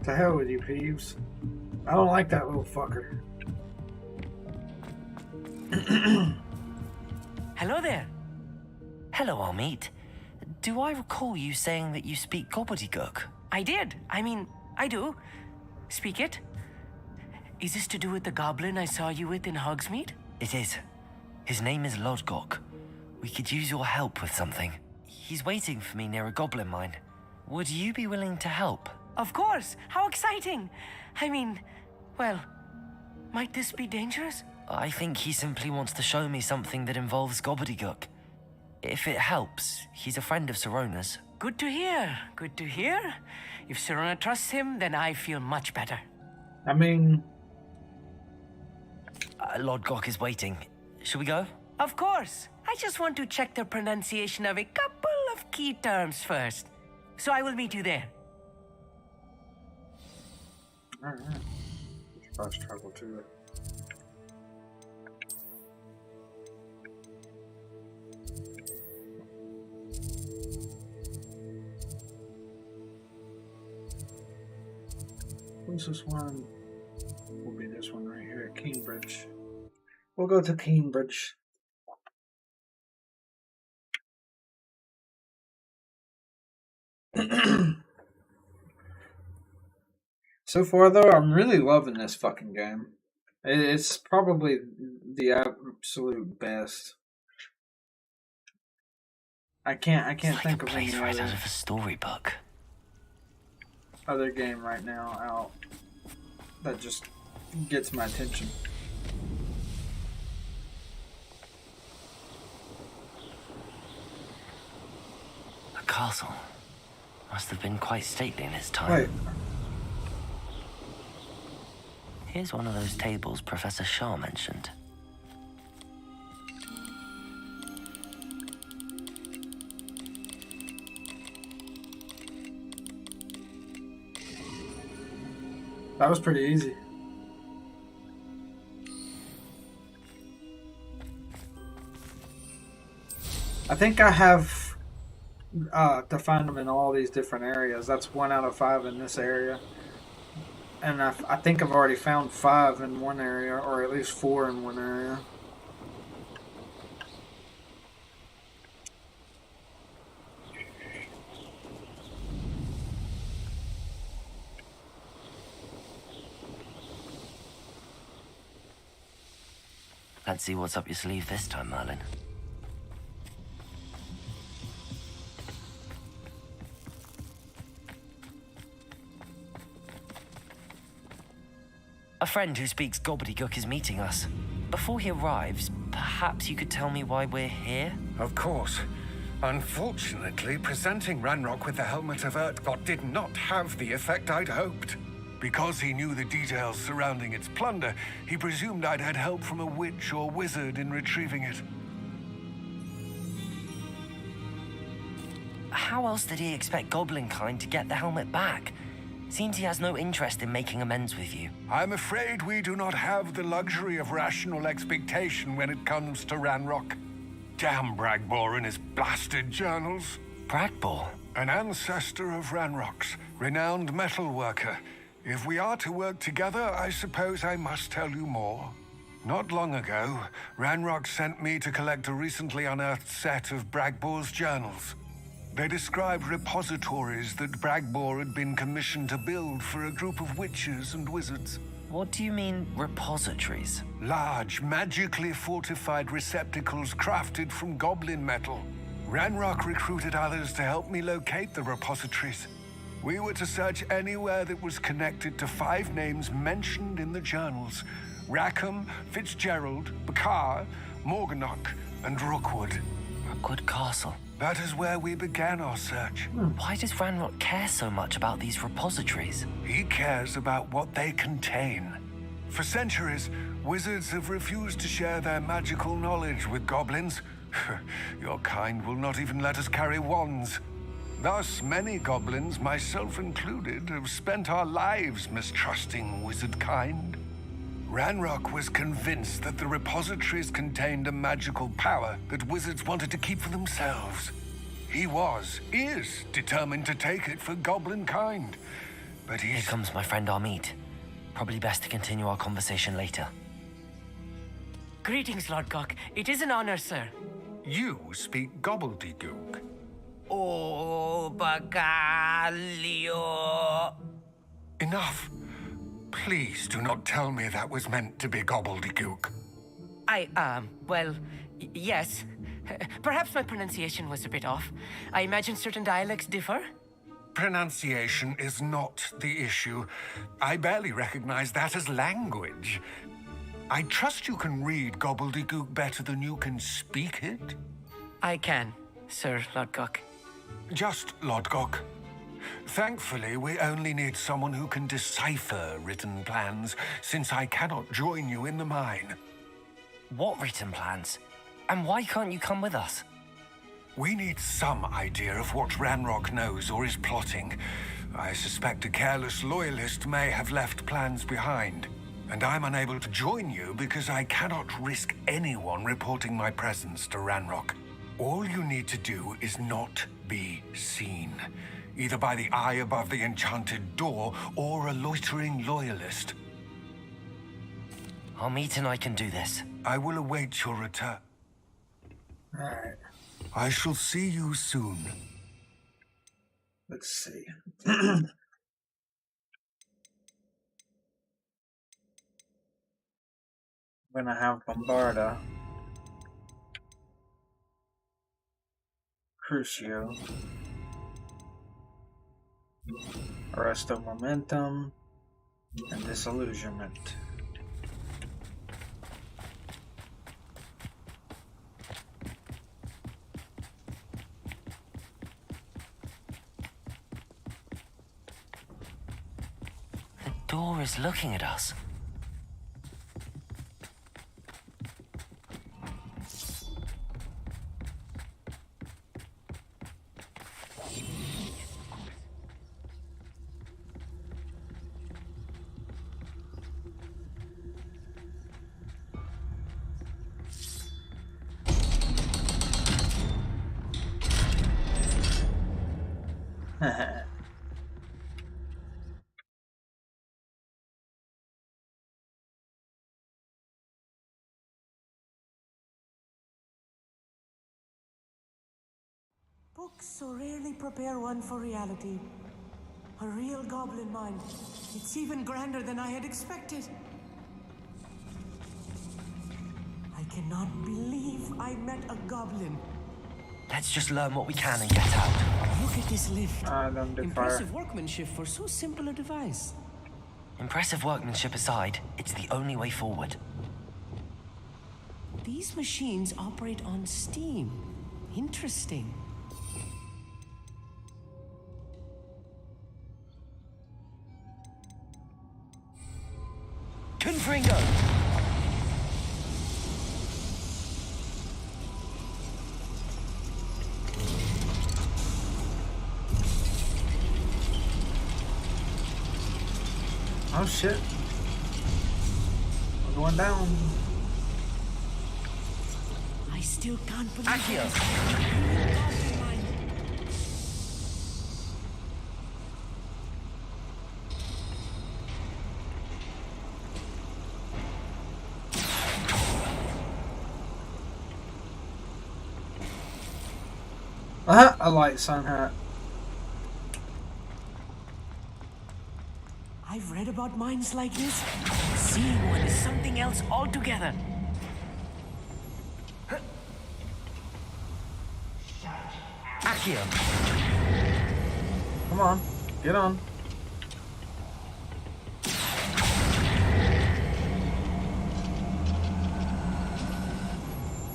To hell with you, Peeves. I don't like that little fucker. Hello there. Hello, our mate. Do I recall you saying that you speak gobbledygook? I did. I do. Speak it. Is this to do with the goblin I saw you with in Hogsmeade? It is. His name is Lodgok. We could use your help with something. He's waiting for me near a goblin mine. Would you be willing to help? Of course! How exciting! Might this be dangerous? I think he simply wants to show me something that involves gobbledygook. If it helps, he's a friend of Sirona's. Good to hear. Good to hear. If Sirona trusts him, then I feel much better. I mean... Lodgok is waiting. Shall we go? Of course. I just want to check the pronunciation of a couple of key terms first. So I will meet you there. Alright. Fast travel to it. What's this one? Will be this one right here at Cambridge. We'll go to Cambridge. So far, though, I'm really loving this fucking game. It's probably the absolute best. I can't think of any right out of a storybook. Other game right now out that just gets my attention. A castle. Must have been quite stately in its time. Wait. Here's one of those tables Professor Shah mentioned. That was pretty easy. I think I have to find them in all these different areas. That's 1 out of 5 in this area. And I think I've already found 5 in one area, or at least 4 in one area. Let's see what's up your sleeve this time, Merlin. A friend who speaks gobbledygook is meeting us. Before he arrives, perhaps you could tell me why we're here? Of course. Unfortunately, presenting Ranrock with the Helmet of Urtkot did not have the effect I'd hoped. Because he knew the details surrounding its plunder, he presumed I'd had help from a witch or wizard in retrieving it. How else did he expect Goblinkind to get the helmet back? Seems he has no interest in making amends with you. I'm afraid we do not have the luxury of rational expectation when it comes to Ranrock. Damn Bragbor and his blasted journals. Bragbor? An ancestor of Ranrock's, renowned metal worker. If we are to work together, I suppose I must tell you more. Not long ago, Ranrock sent me to collect a recently unearthed set of Bragbor's journals. They described repositories that Bragbor had been commissioned to build for a group of witches and wizards. What do you mean, repositories? Large, magically fortified receptacles crafted from goblin metal. Ranrock recruited others to help me locate the repositories. We were to search anywhere that was connected to 5 names mentioned in the journals: Rackham, Fitzgerald, Bakar, Morganach, and Rookwood. Rookwood Castle. That is where we began our search. Why does Ranrock care so much about these repositories? He cares about what they contain. For centuries, wizards have refused to share their magical knowledge with goblins. Your kind will not even let us carry wands. Thus, many goblins, myself included, have spent our lives mistrusting wizard kind. Ranrock was convinced that the repositories contained a magical power that wizards wanted to keep for themselves. He is determined to take it for goblin kind. But Here comes my friend Armid. Probably best to continue our conversation later. Greetings, Lord Cock. It is an honor, sir. You speak gobbledygook. Oh, Bagalio. Enough. Please do not tell me that was meant to be gobbledygook. Well, yes. Perhaps my pronunciation was a bit off. I imagine certain dialects differ. Pronunciation is not the issue. I barely recognize that as language. I trust you can read gobbledygook better than you can speak it? I can, Sir Lodgok. Just Lodgok. Thankfully, we only need someone who can decipher written plans, since I cannot join you in the mine. What written plans? And why can't you come with us? We need some idea of what Ranrock knows or is plotting. I suspect a careless loyalist may have left plans behind. And I'm unable to join you because I cannot risk anyone reporting my presence to Ranrock. All you need to do is not be seen. Either by the eye above the enchanted door, or a loitering loyalist. Armid and I can do this. I will await your return. Alright. I shall see you soon. Let's see. I'm gonna have Bombarda, Crucio, Arrest of Momentum, and Disillusionment. The door is looking at us. Books so rarely prepare one for reality. A real goblin mind. It's even grander than I had expected. I cannot believe I met a goblin. Let's just learn what we can and get out. Look at this lift. Don't Impressive workmanship for so simple a device. Impressive workmanship aside, it's the only way forward. These machines operate on steam. Interesting. Confringo! Oh shit. We're going down. I still can't believe Accio! A light sun hat. I've read about mines like this. Seeing one is something else altogether. Accio! Come on, get on.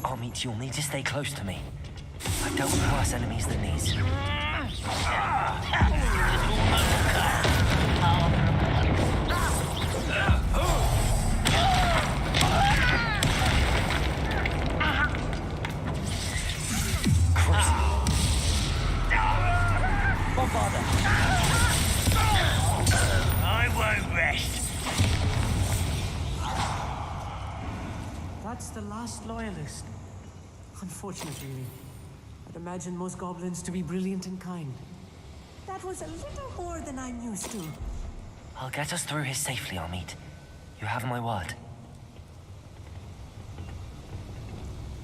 Armit, you'll need to stay close to me. I've dealt with worse enemies than these. I won't rest. That's the last loyalist. Unfortunately, I'd imagine most goblins to be brilliant and kind. That was a little more than I'm used to. I'll get us through here safely, Armit. You have my word.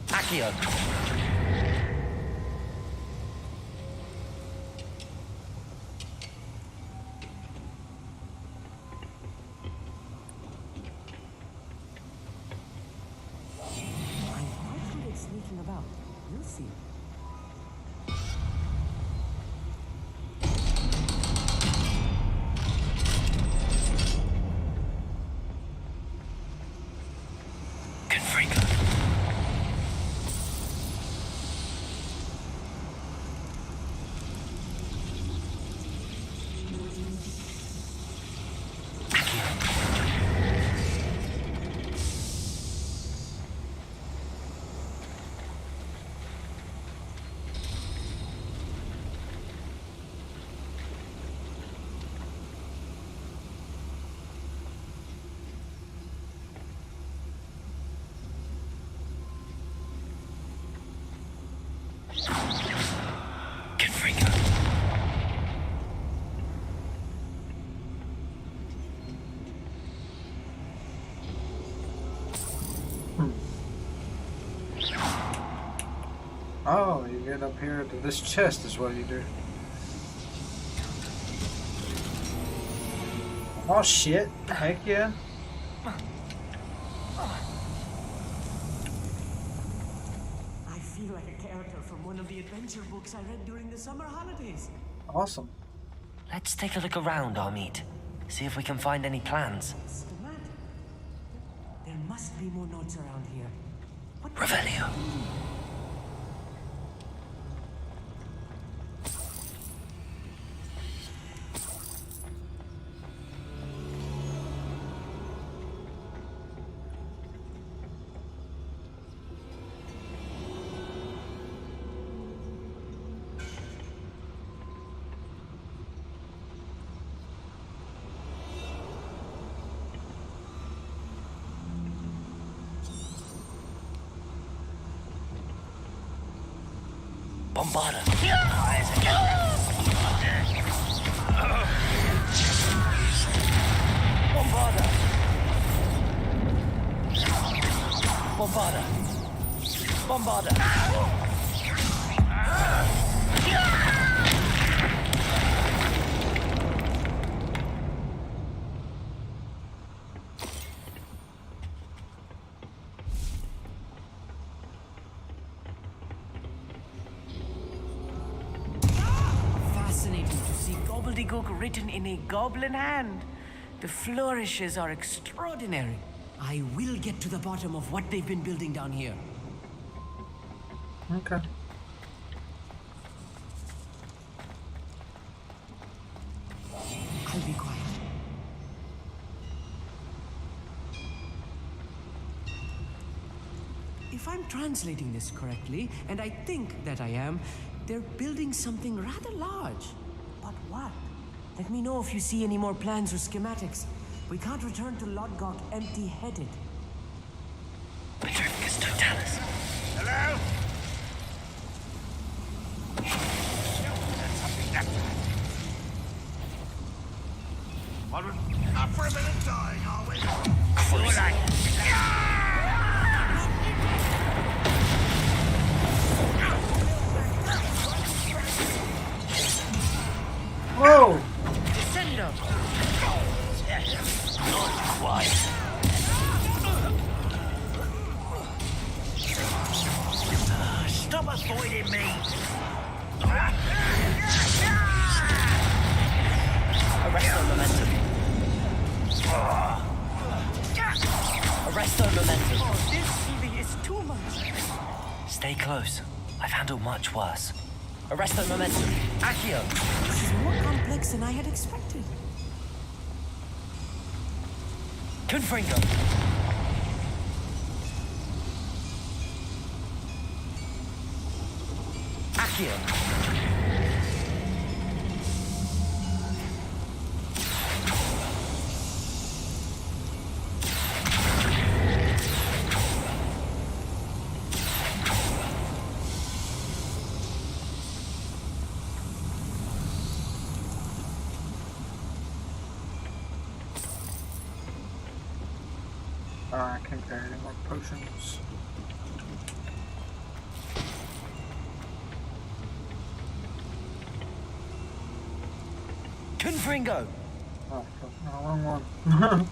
Accio! I'm quite good at sneaking about. You'll see. Confringo! Oh, you get up here to this chest is what you do. Oh shit, heck yeah. I feel like a character from one of the adventure books I read during the summer holidays. Awesome. Let's take a look around, Armit. See if we can find any plans. What's the matter? There must be more notes around here. What? Revelio. Bombarda. Bombarda. Bombarda. Bombarda. Fascinating to see gobbledygook written in a goblin hand. The flourishes are extraordinary. I will get to the bottom of what they've been building down here. Okay. I'll be quiet. If I'm translating this correctly, and I think that I am, they're building something rather large. But what? Let me know if you see any more plans or schematics. We can't return to Lodgok empty-headed. Petricus, don't tell us. Hello? Up for a minute dying, are we? You're like... Whoa! Descendo! Not quite. Stop avoiding me! Arresto momentum. Arresto momentum. Oh, this really is too much. Stay close. I've handled much worse. Arresto momentum. Accio. This is more complex than I had expected. Confringo. Accio. I can't carry any more potions. Confringo. Oh, no, wrong one.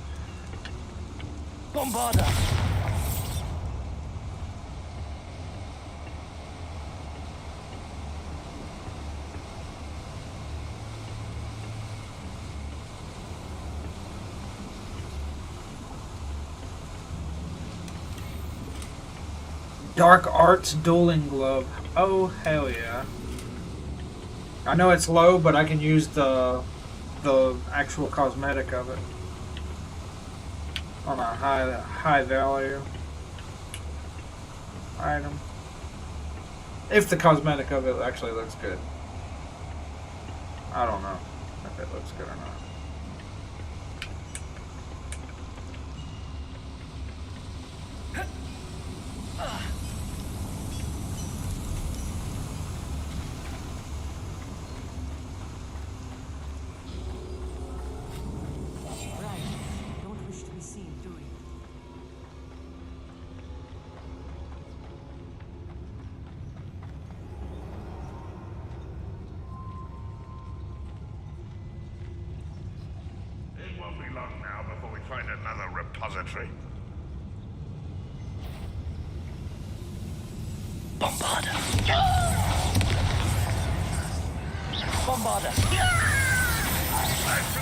Bombarda. Dark Arts Dueling Glove. Oh, hell yeah. I know it's low, but I can use the actual cosmetic of it on a high value item. If the cosmetic of it actually looks good. I don't know if it looks good or not. It won't be long now before we find another repository. Bombarda. Bombarda.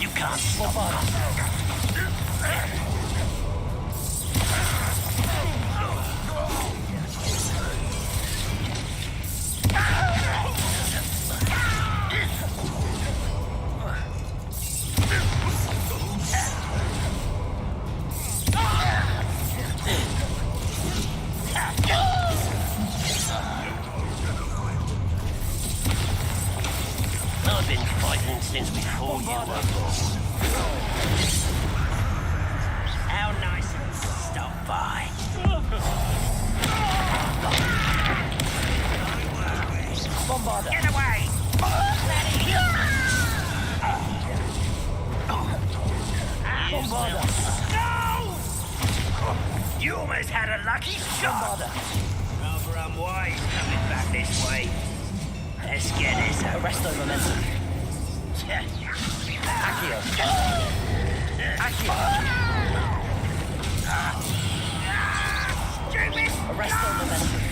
You can't stop Bombarda. I've been fighting since before you were born. How nice of you to stop by. Bombarda. Get away! Bombarda. No! You almost had a lucky shot. Rather unwise coming back this way. Let's get this Arresto momentum. Accio. Accio. Arresto momentum.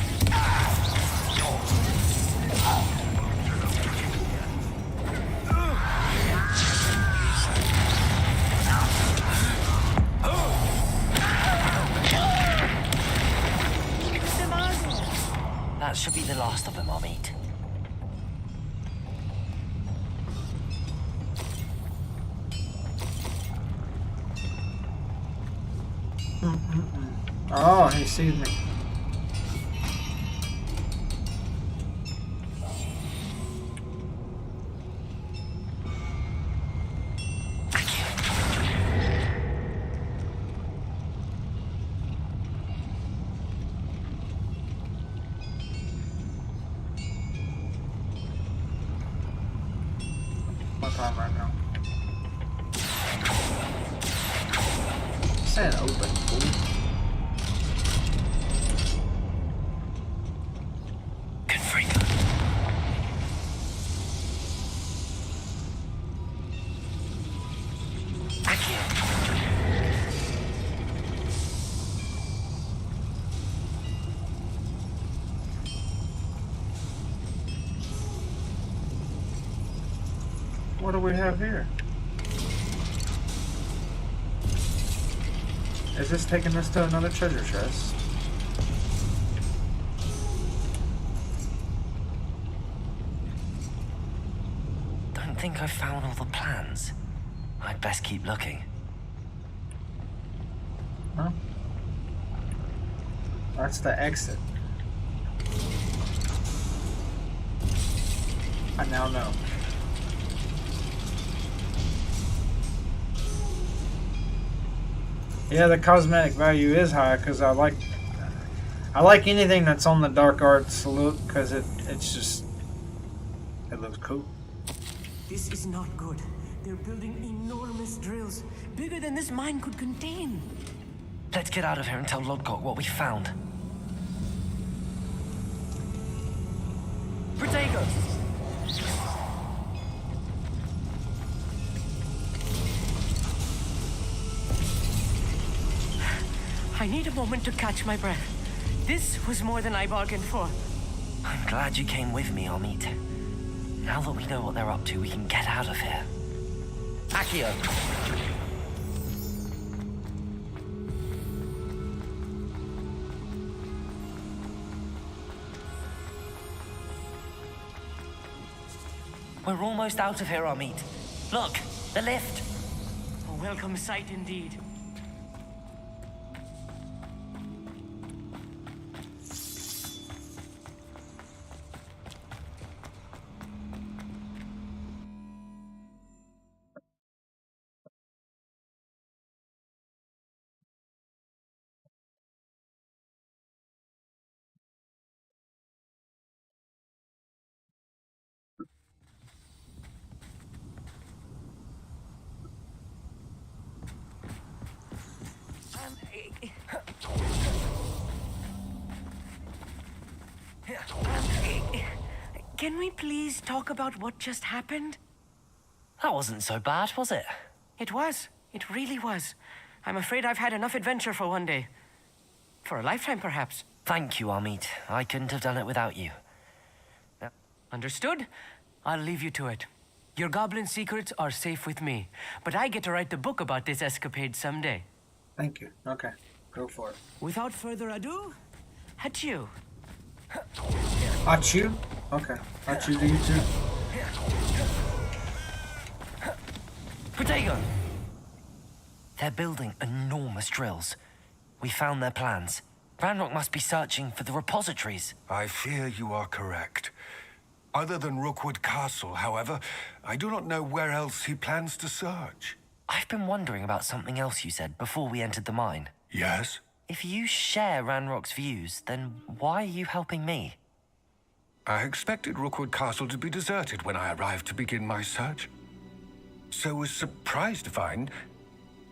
should be the last of them I'll meet. Oh, he sees me. My time right now. Saying open, fool. What do we have here? Is this taking us to another treasure chest? Don't think I've found all the plans. I'd best keep looking. Huh? That's the exit. I now know. Yeah, the cosmetic value is high because I like anything that's on the dark arts look because it looks cool. This is not good. They're building enormous drills, bigger than this mine could contain. Let's get out of here and tell Lodcock what we found. Protego! I need a moment to catch my breath. This was more than I bargained for. I'm glad you came with me, Amit. Now that we know what they're up to, we can get out of here. Accio! We're almost out of here, Amit. Look, the lift. A welcome sight indeed. Can we please talk about what just happened? That wasn't so bad, was it? It was. It really was. I'm afraid I've had enough adventure for one day. For a lifetime, perhaps. Thank you, Amit. I couldn't have done it without you. Understood? I'll leave you to it. Your goblin secrets are safe with me, but I get to write the book about this escapade someday. Thank you. Okay, go for it. Without further ado, adieu. Achoo? Okay. Achoo to you too. Protego! They're building enormous drills. We found their plans. Ranrock must be searching for the repositories. I fear you are correct. Other than Rookwood Castle, however, I do not know where else he plans to search. I've been wondering about something else you said before we entered the mine. Yes? If you share Ranrock's views, then why are you helping me? I expected Rookwood Castle to be deserted when I arrived to begin my search. So was surprised to find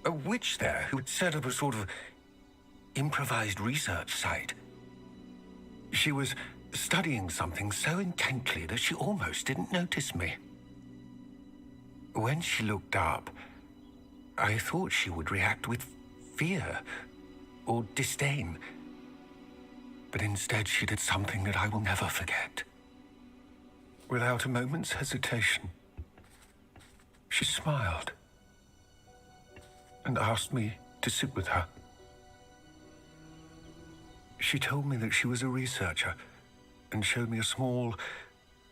a witch there who had set up a sort of improvised research site. She was studying something so intently that she almost didn't notice me. When she looked up, I thought she would react with fear or disdain. But instead she did something that I will never forget. Without a moment's hesitation, she smiled and asked me to sit with her. She told me that she was a researcher and showed me a small,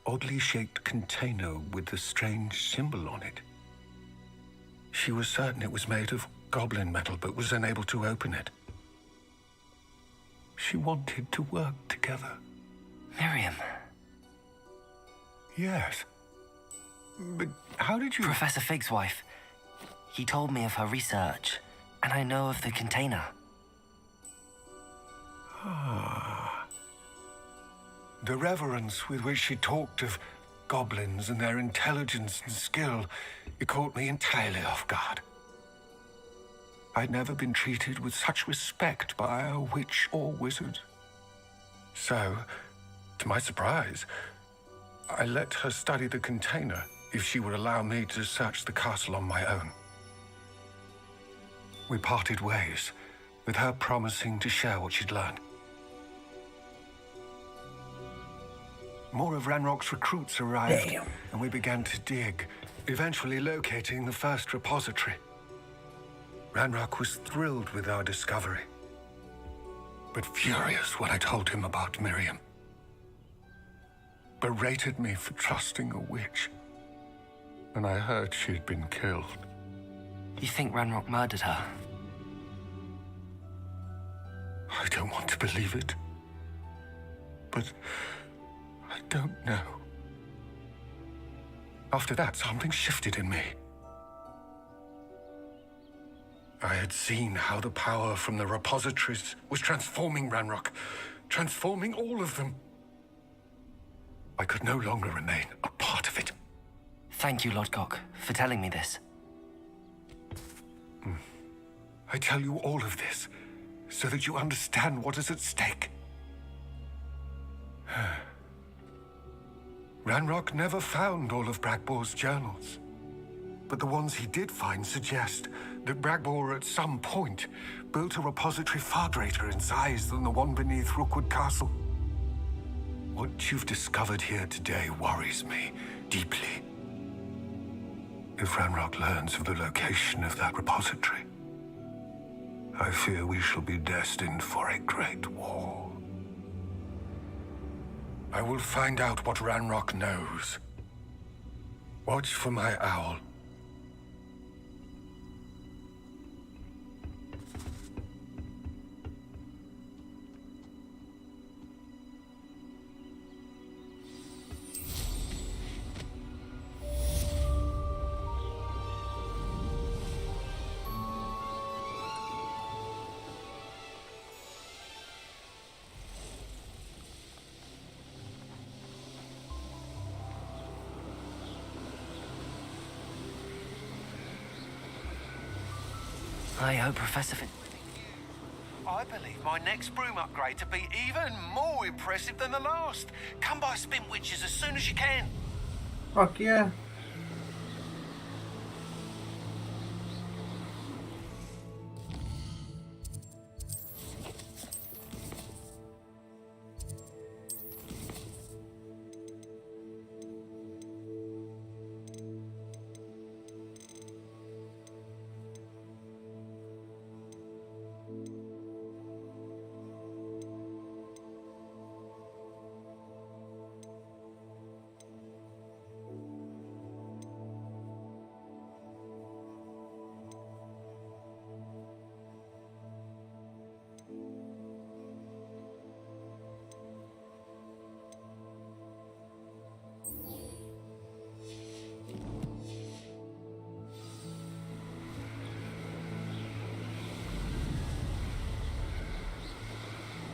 oddly shaped container with a strange symbol on it. She was certain it was made of goblin metal, but was unable to open it. She wanted to work together. Miriam. Yes. But how did you... Professor Fig's wife. He told me of her research, and I know of the container. Ah. The reverence with which she talked of goblins and their intelligence and skill, it caught me entirely off guard. I'd never been treated with such respect by a witch or wizard. So, to my surprise, I let her study the container if she would allow me to search the castle on my own. We parted ways, with her promising to share what she'd learned. More of Ranrock's recruits arrived, and we began to dig, eventually locating the first repository. Ranrock was thrilled with our discovery, but furious when I told him about Miriam. Berated me for trusting a witch, and I heard she'd been killed. You think Ranrock murdered her? I don't want to believe it, but I don't know. After that, something shifted in me. I had seen how the power from the repositories was transforming Ranrock, transforming all of them. I could no longer remain a part of it. Thank you, Lodgok, for telling me this. I tell you all of this so that you understand what is at stake. Ranrock never found all of Bragbor's journals, but the ones he did find suggest that Bragbor at some point built a repository far greater in size than the one beneath Rookwood Castle. What you've discovered here today worries me deeply. If Ranrock learns of the location of that repository, I fear we shall be destined for a great war. I will find out what Ranrock knows. Watch for my owl. I hope Professor Fig... I believe my next broom upgrade to be even more impressive than the last. Come by Spin Witches as soon as you can. Fuck yeah.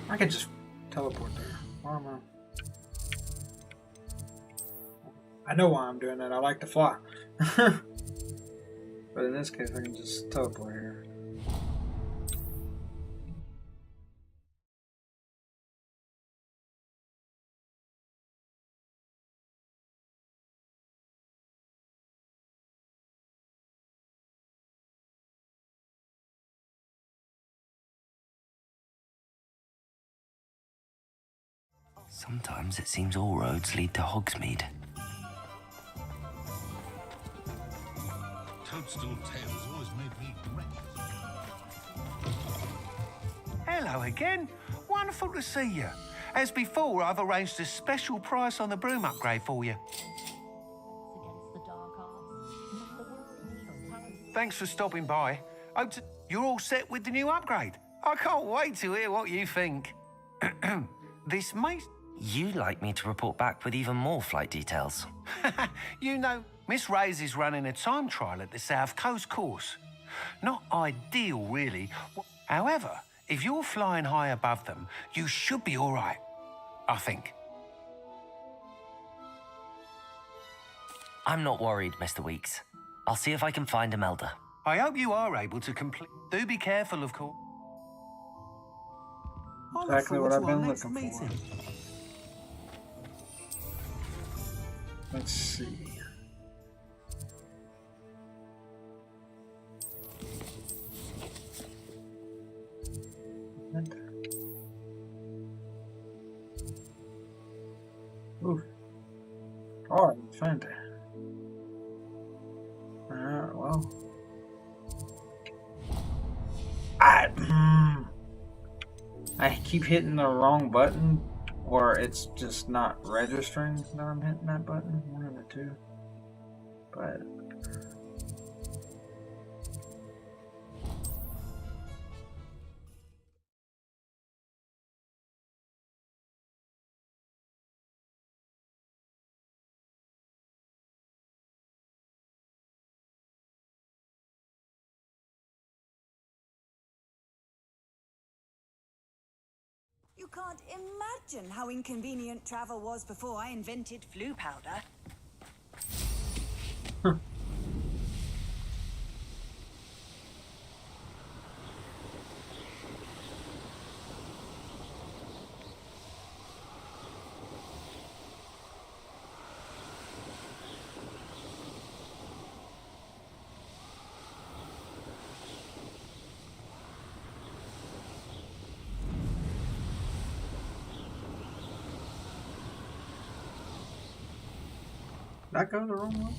I could just teleport there. Why am I know why I'm doing that. I like to fly. But in this case, I can just teleport here. Sometimes it seems all roads lead to Hogsmeade. Toadstool tales always made me Hello again. Wonderful to see you. As before, I've arranged a special price on the broom upgrade for you. Thanks for stopping by. You're all set with the new upgrade. I can't wait to hear what you think. This may... You'd like me to report back with even more flight details? You know, Miss Reyes is running a time trial at the South Coast course. Not ideal, really. However, if you're flying high above them, you should be all right, I think. I'm not worried, Mr. Weeks. I'll see if I can find Imelda. I hope you are able to complete... Do be careful, of course. Exactly what I've been looking for. Let's see. Ooh. Oh, I found it. Alright, well. I keep hitting the wrong button, or it's just not registering that I'm hitting that button. One of the two. But You can't imagine how inconvenient travel was before I invented flu powder. did I go the wrong way?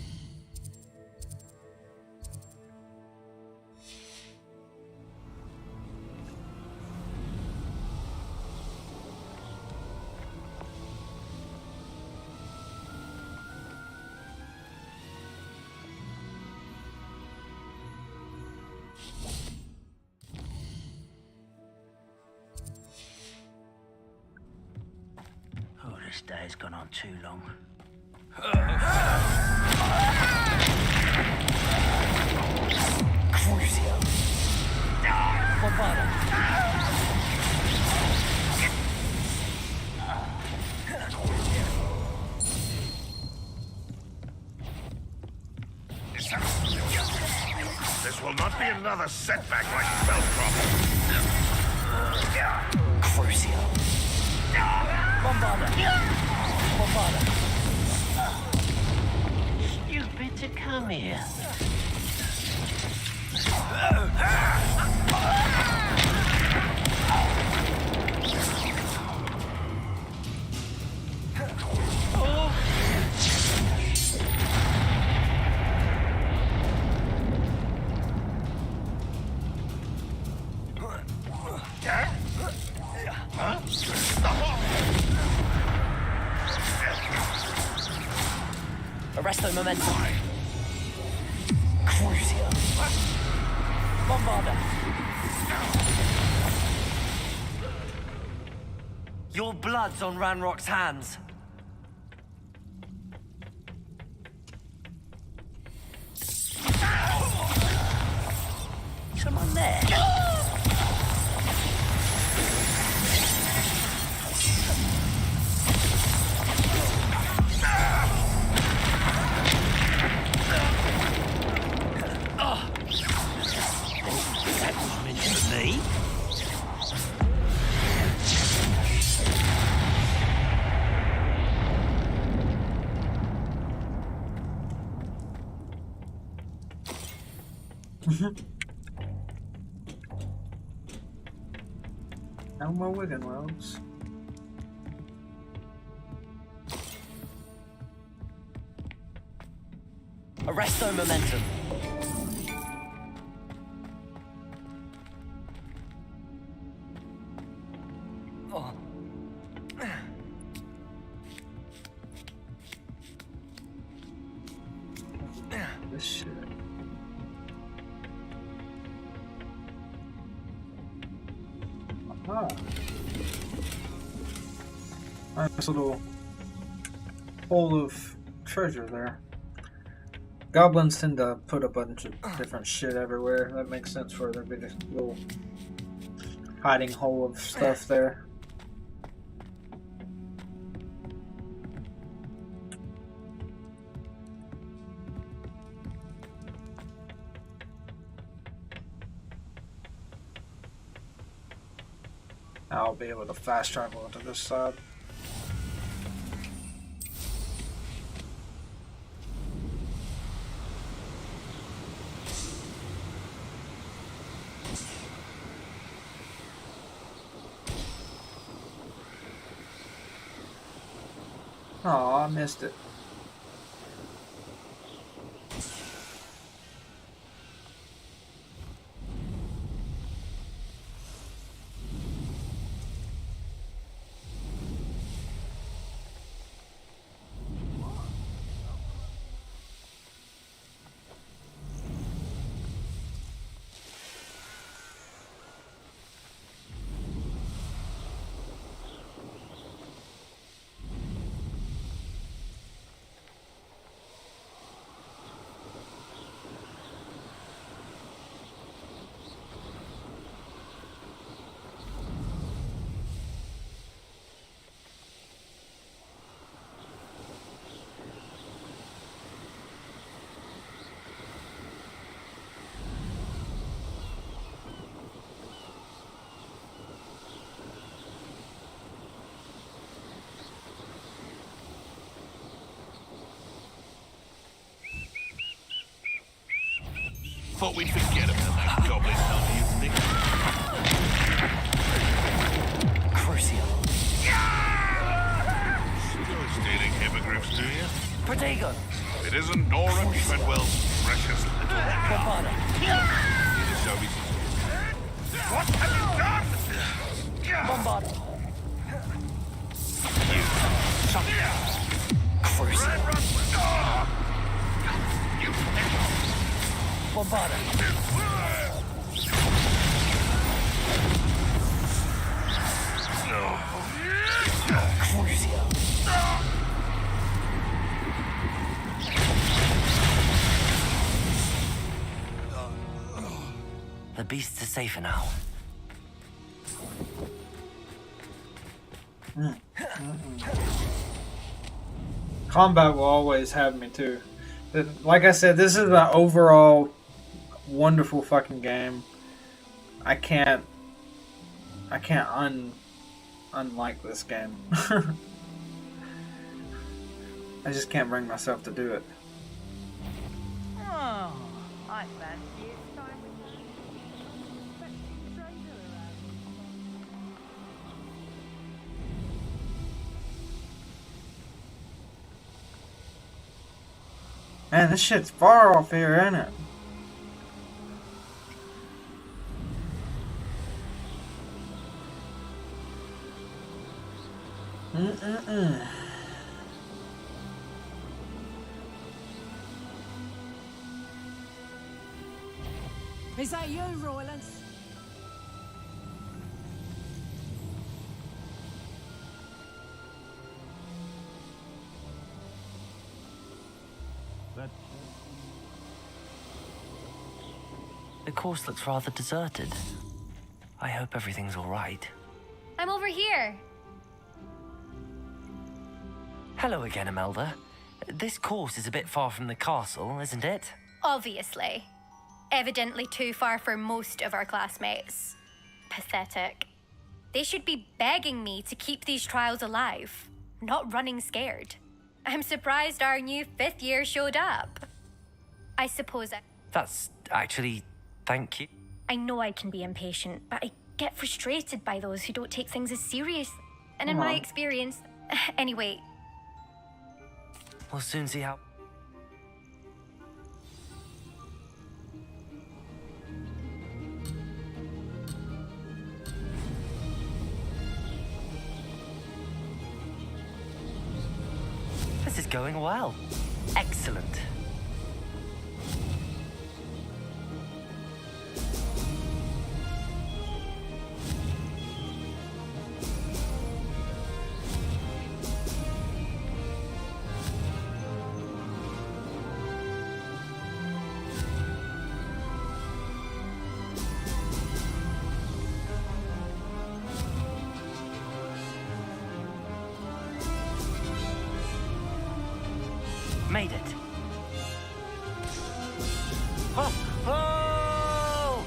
Oh, this day's gone on too long. Crucio. Bombada. This will not be another setback like Spellcroft. Crucio. Bombada. Bombada. Stupid to come here. Arresto momentum. Crucio. Bombada. Your blood's on Ranrock's hands. Someone there. That was meant to be. No more Wigan Wells. Arresto momentum. Oh. Oh. Nice little hole of treasure there. Goblins tend to put a bunch of different shit everywhere. That makes sense for there being a little hiding hole of stuff there. I'll be able to fast travel to this side. Oh, I missed it. Thought we'd forget about that goblin number, you think? Crucial. Still stealing hippogriffs, do you? Protego. It isn't Nora Treadwell's precious little cow. Need a service. What have you done? Bombardo. You son Crucial. Bombardo. Crucial. The beasts are safer now. Combat will always have me too. Like I said, this is an overall wonderful fucking game. I can't unlike this game. I just can't bring myself to do it. Oh, I fancy it's time we Man, this shit's far off here, isn't it? Is that you, Roland? The course looks rather deserted. I hope everything's all right. I'm over here. Hello again, Imelda. This course is a bit far from the castle, isn't it? Obviously. Evidently too far for most of our classmates. Pathetic. They should be begging me to keep these trials alive, not running scared. I'm surprised our new 5th year showed up. I suppose That's actually... thank you. I know I can be impatient, but I get frustrated by those who don't take things as serious. And in my experience... Anyway... We'll soon see how... This is going well. Excellent. Made it. Ho, ho!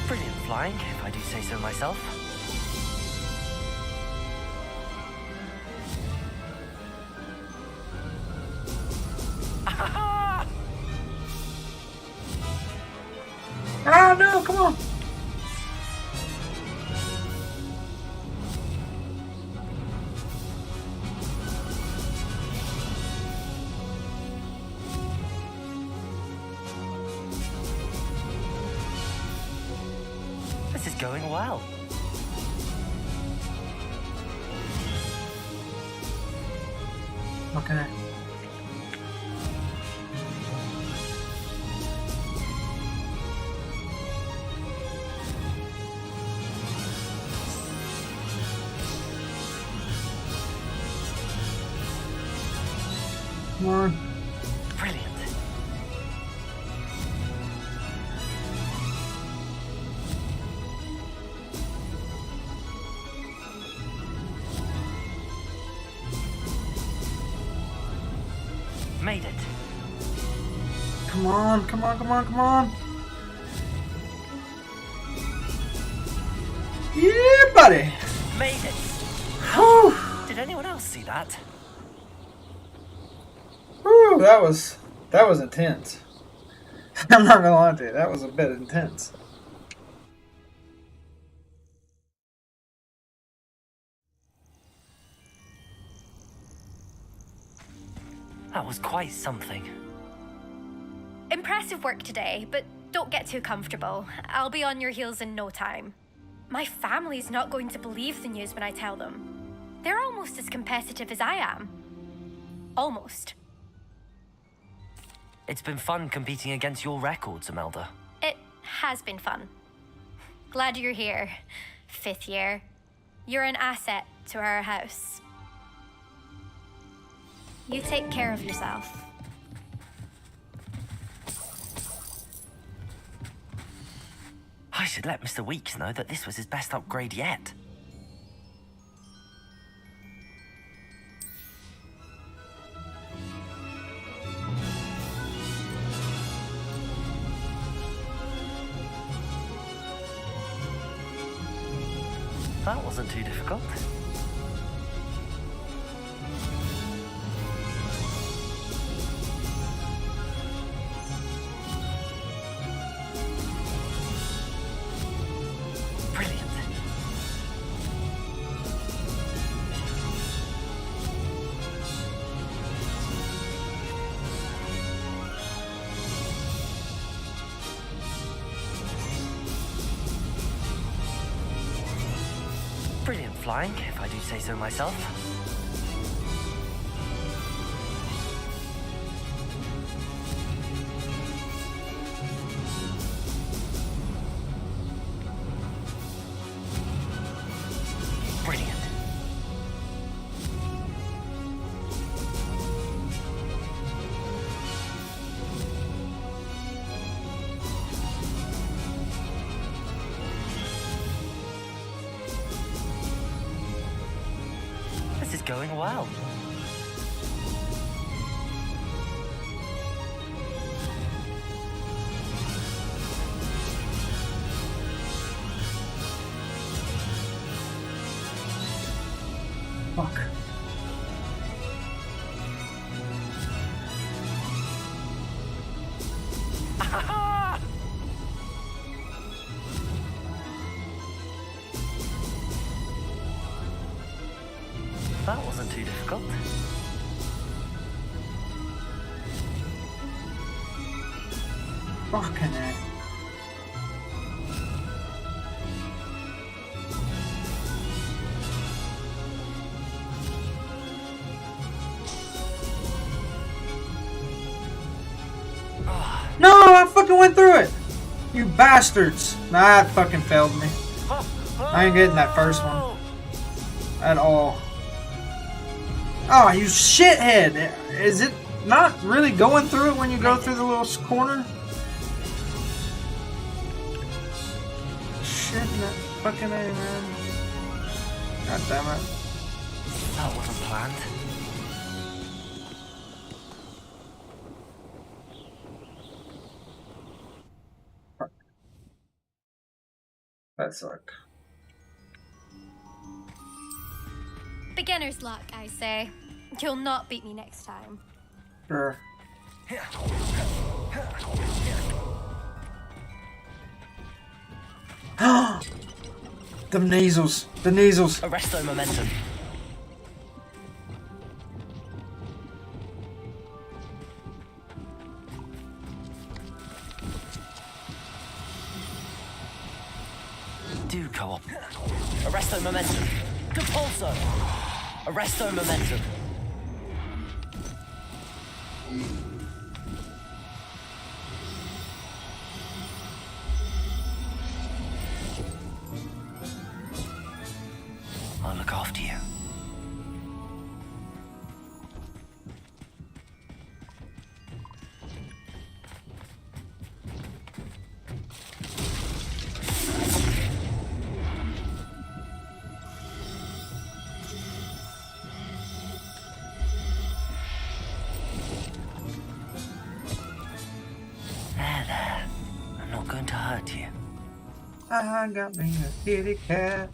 Brilliant flying, if I do say so myself. Ah, no, come on. This is going well. Okay. Come on. Brilliant. Made it. Come on, come on, come on, come on. Yeah, buddy. Made it. Whew. Did anyone else see that? Whew, that was intense. I'm not gonna lie to you, that was a bit intense. That was quite something. Impressive work today, but don't get too comfortable. I'll be on your heels in no time. My family's not going to believe the news when I tell them. They're almost as competitive as I am. Almost. It's been fun competing against your records, Imelda. It has been fun. Glad you're here. 5th year. You're an asset to our house. You take care of yourself. I should let Mr. Weeks know that this was his best upgrade yet. That wasn't too difficult. Brilliant. Brilliant flying, if I do say so myself. Brilliant. This is going well. Fuck. That wasn't too difficult. Fucking heck. No! fucking went through it! You bastards! Nah, that fucking failed me. I ain't getting that first one. At all. Oh, you shithead! Is it not really going through it when you go through the little corner? Shit, that fucking A, man. God damn it. That wasn't planned. That sucked. Beginner's luck, I say. You'll not beat me next time. Sure. The nasals. The nasals. Arresto momentum. Do co-op. Arresto momentum. Compulso. Arresto momentum. I'll look after you. There. I'm not going to hurt you. I got me a kitty cat.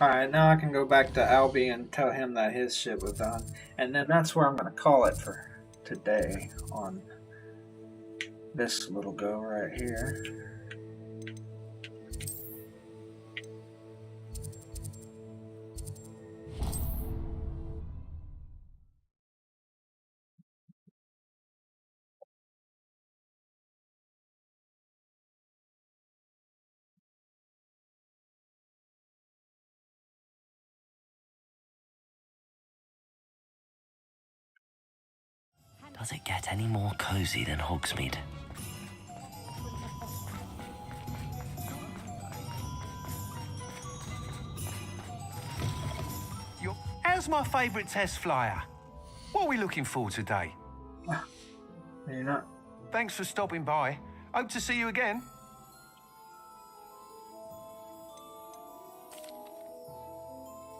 Alright, now I can go back to Albie and tell him that his shit was done. And then that's where I'm going to call it for today on this little go right here. Does it get any more cozy than Hogsmeade? How's my favourite test flyer? What are we looking for today? You're not. Thanks for stopping by. Hope to see you again.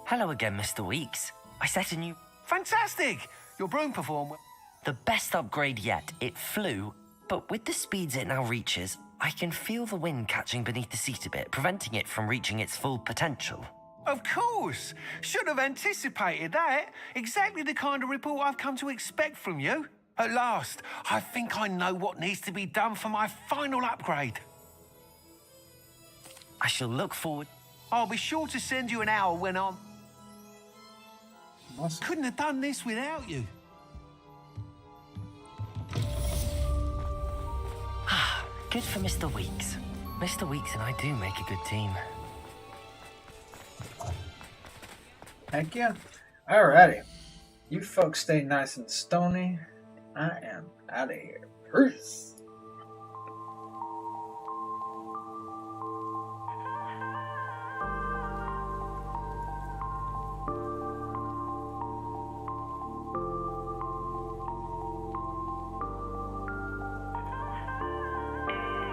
Hello again, Mr. Weeks. I set a new... Fantastic! Your broom performed well. The best upgrade yet. It flew, but with the speeds it now reaches, I can feel the wind catching beneath the seat a bit, preventing it from reaching its full potential. Of course! Should have anticipated that. Exactly the kind of report I've come to expect from you. At last, I think I know what needs to be done for my final upgrade. I shall look forward... I'll be sure to send you an hour when I'm... Couldn't have done this without you. Good for Mr. Weeks. Mr. Weeks and I do make a good team. Heck yeah. Alrighty. You folks stay nice and stony. I am out of here. Peace.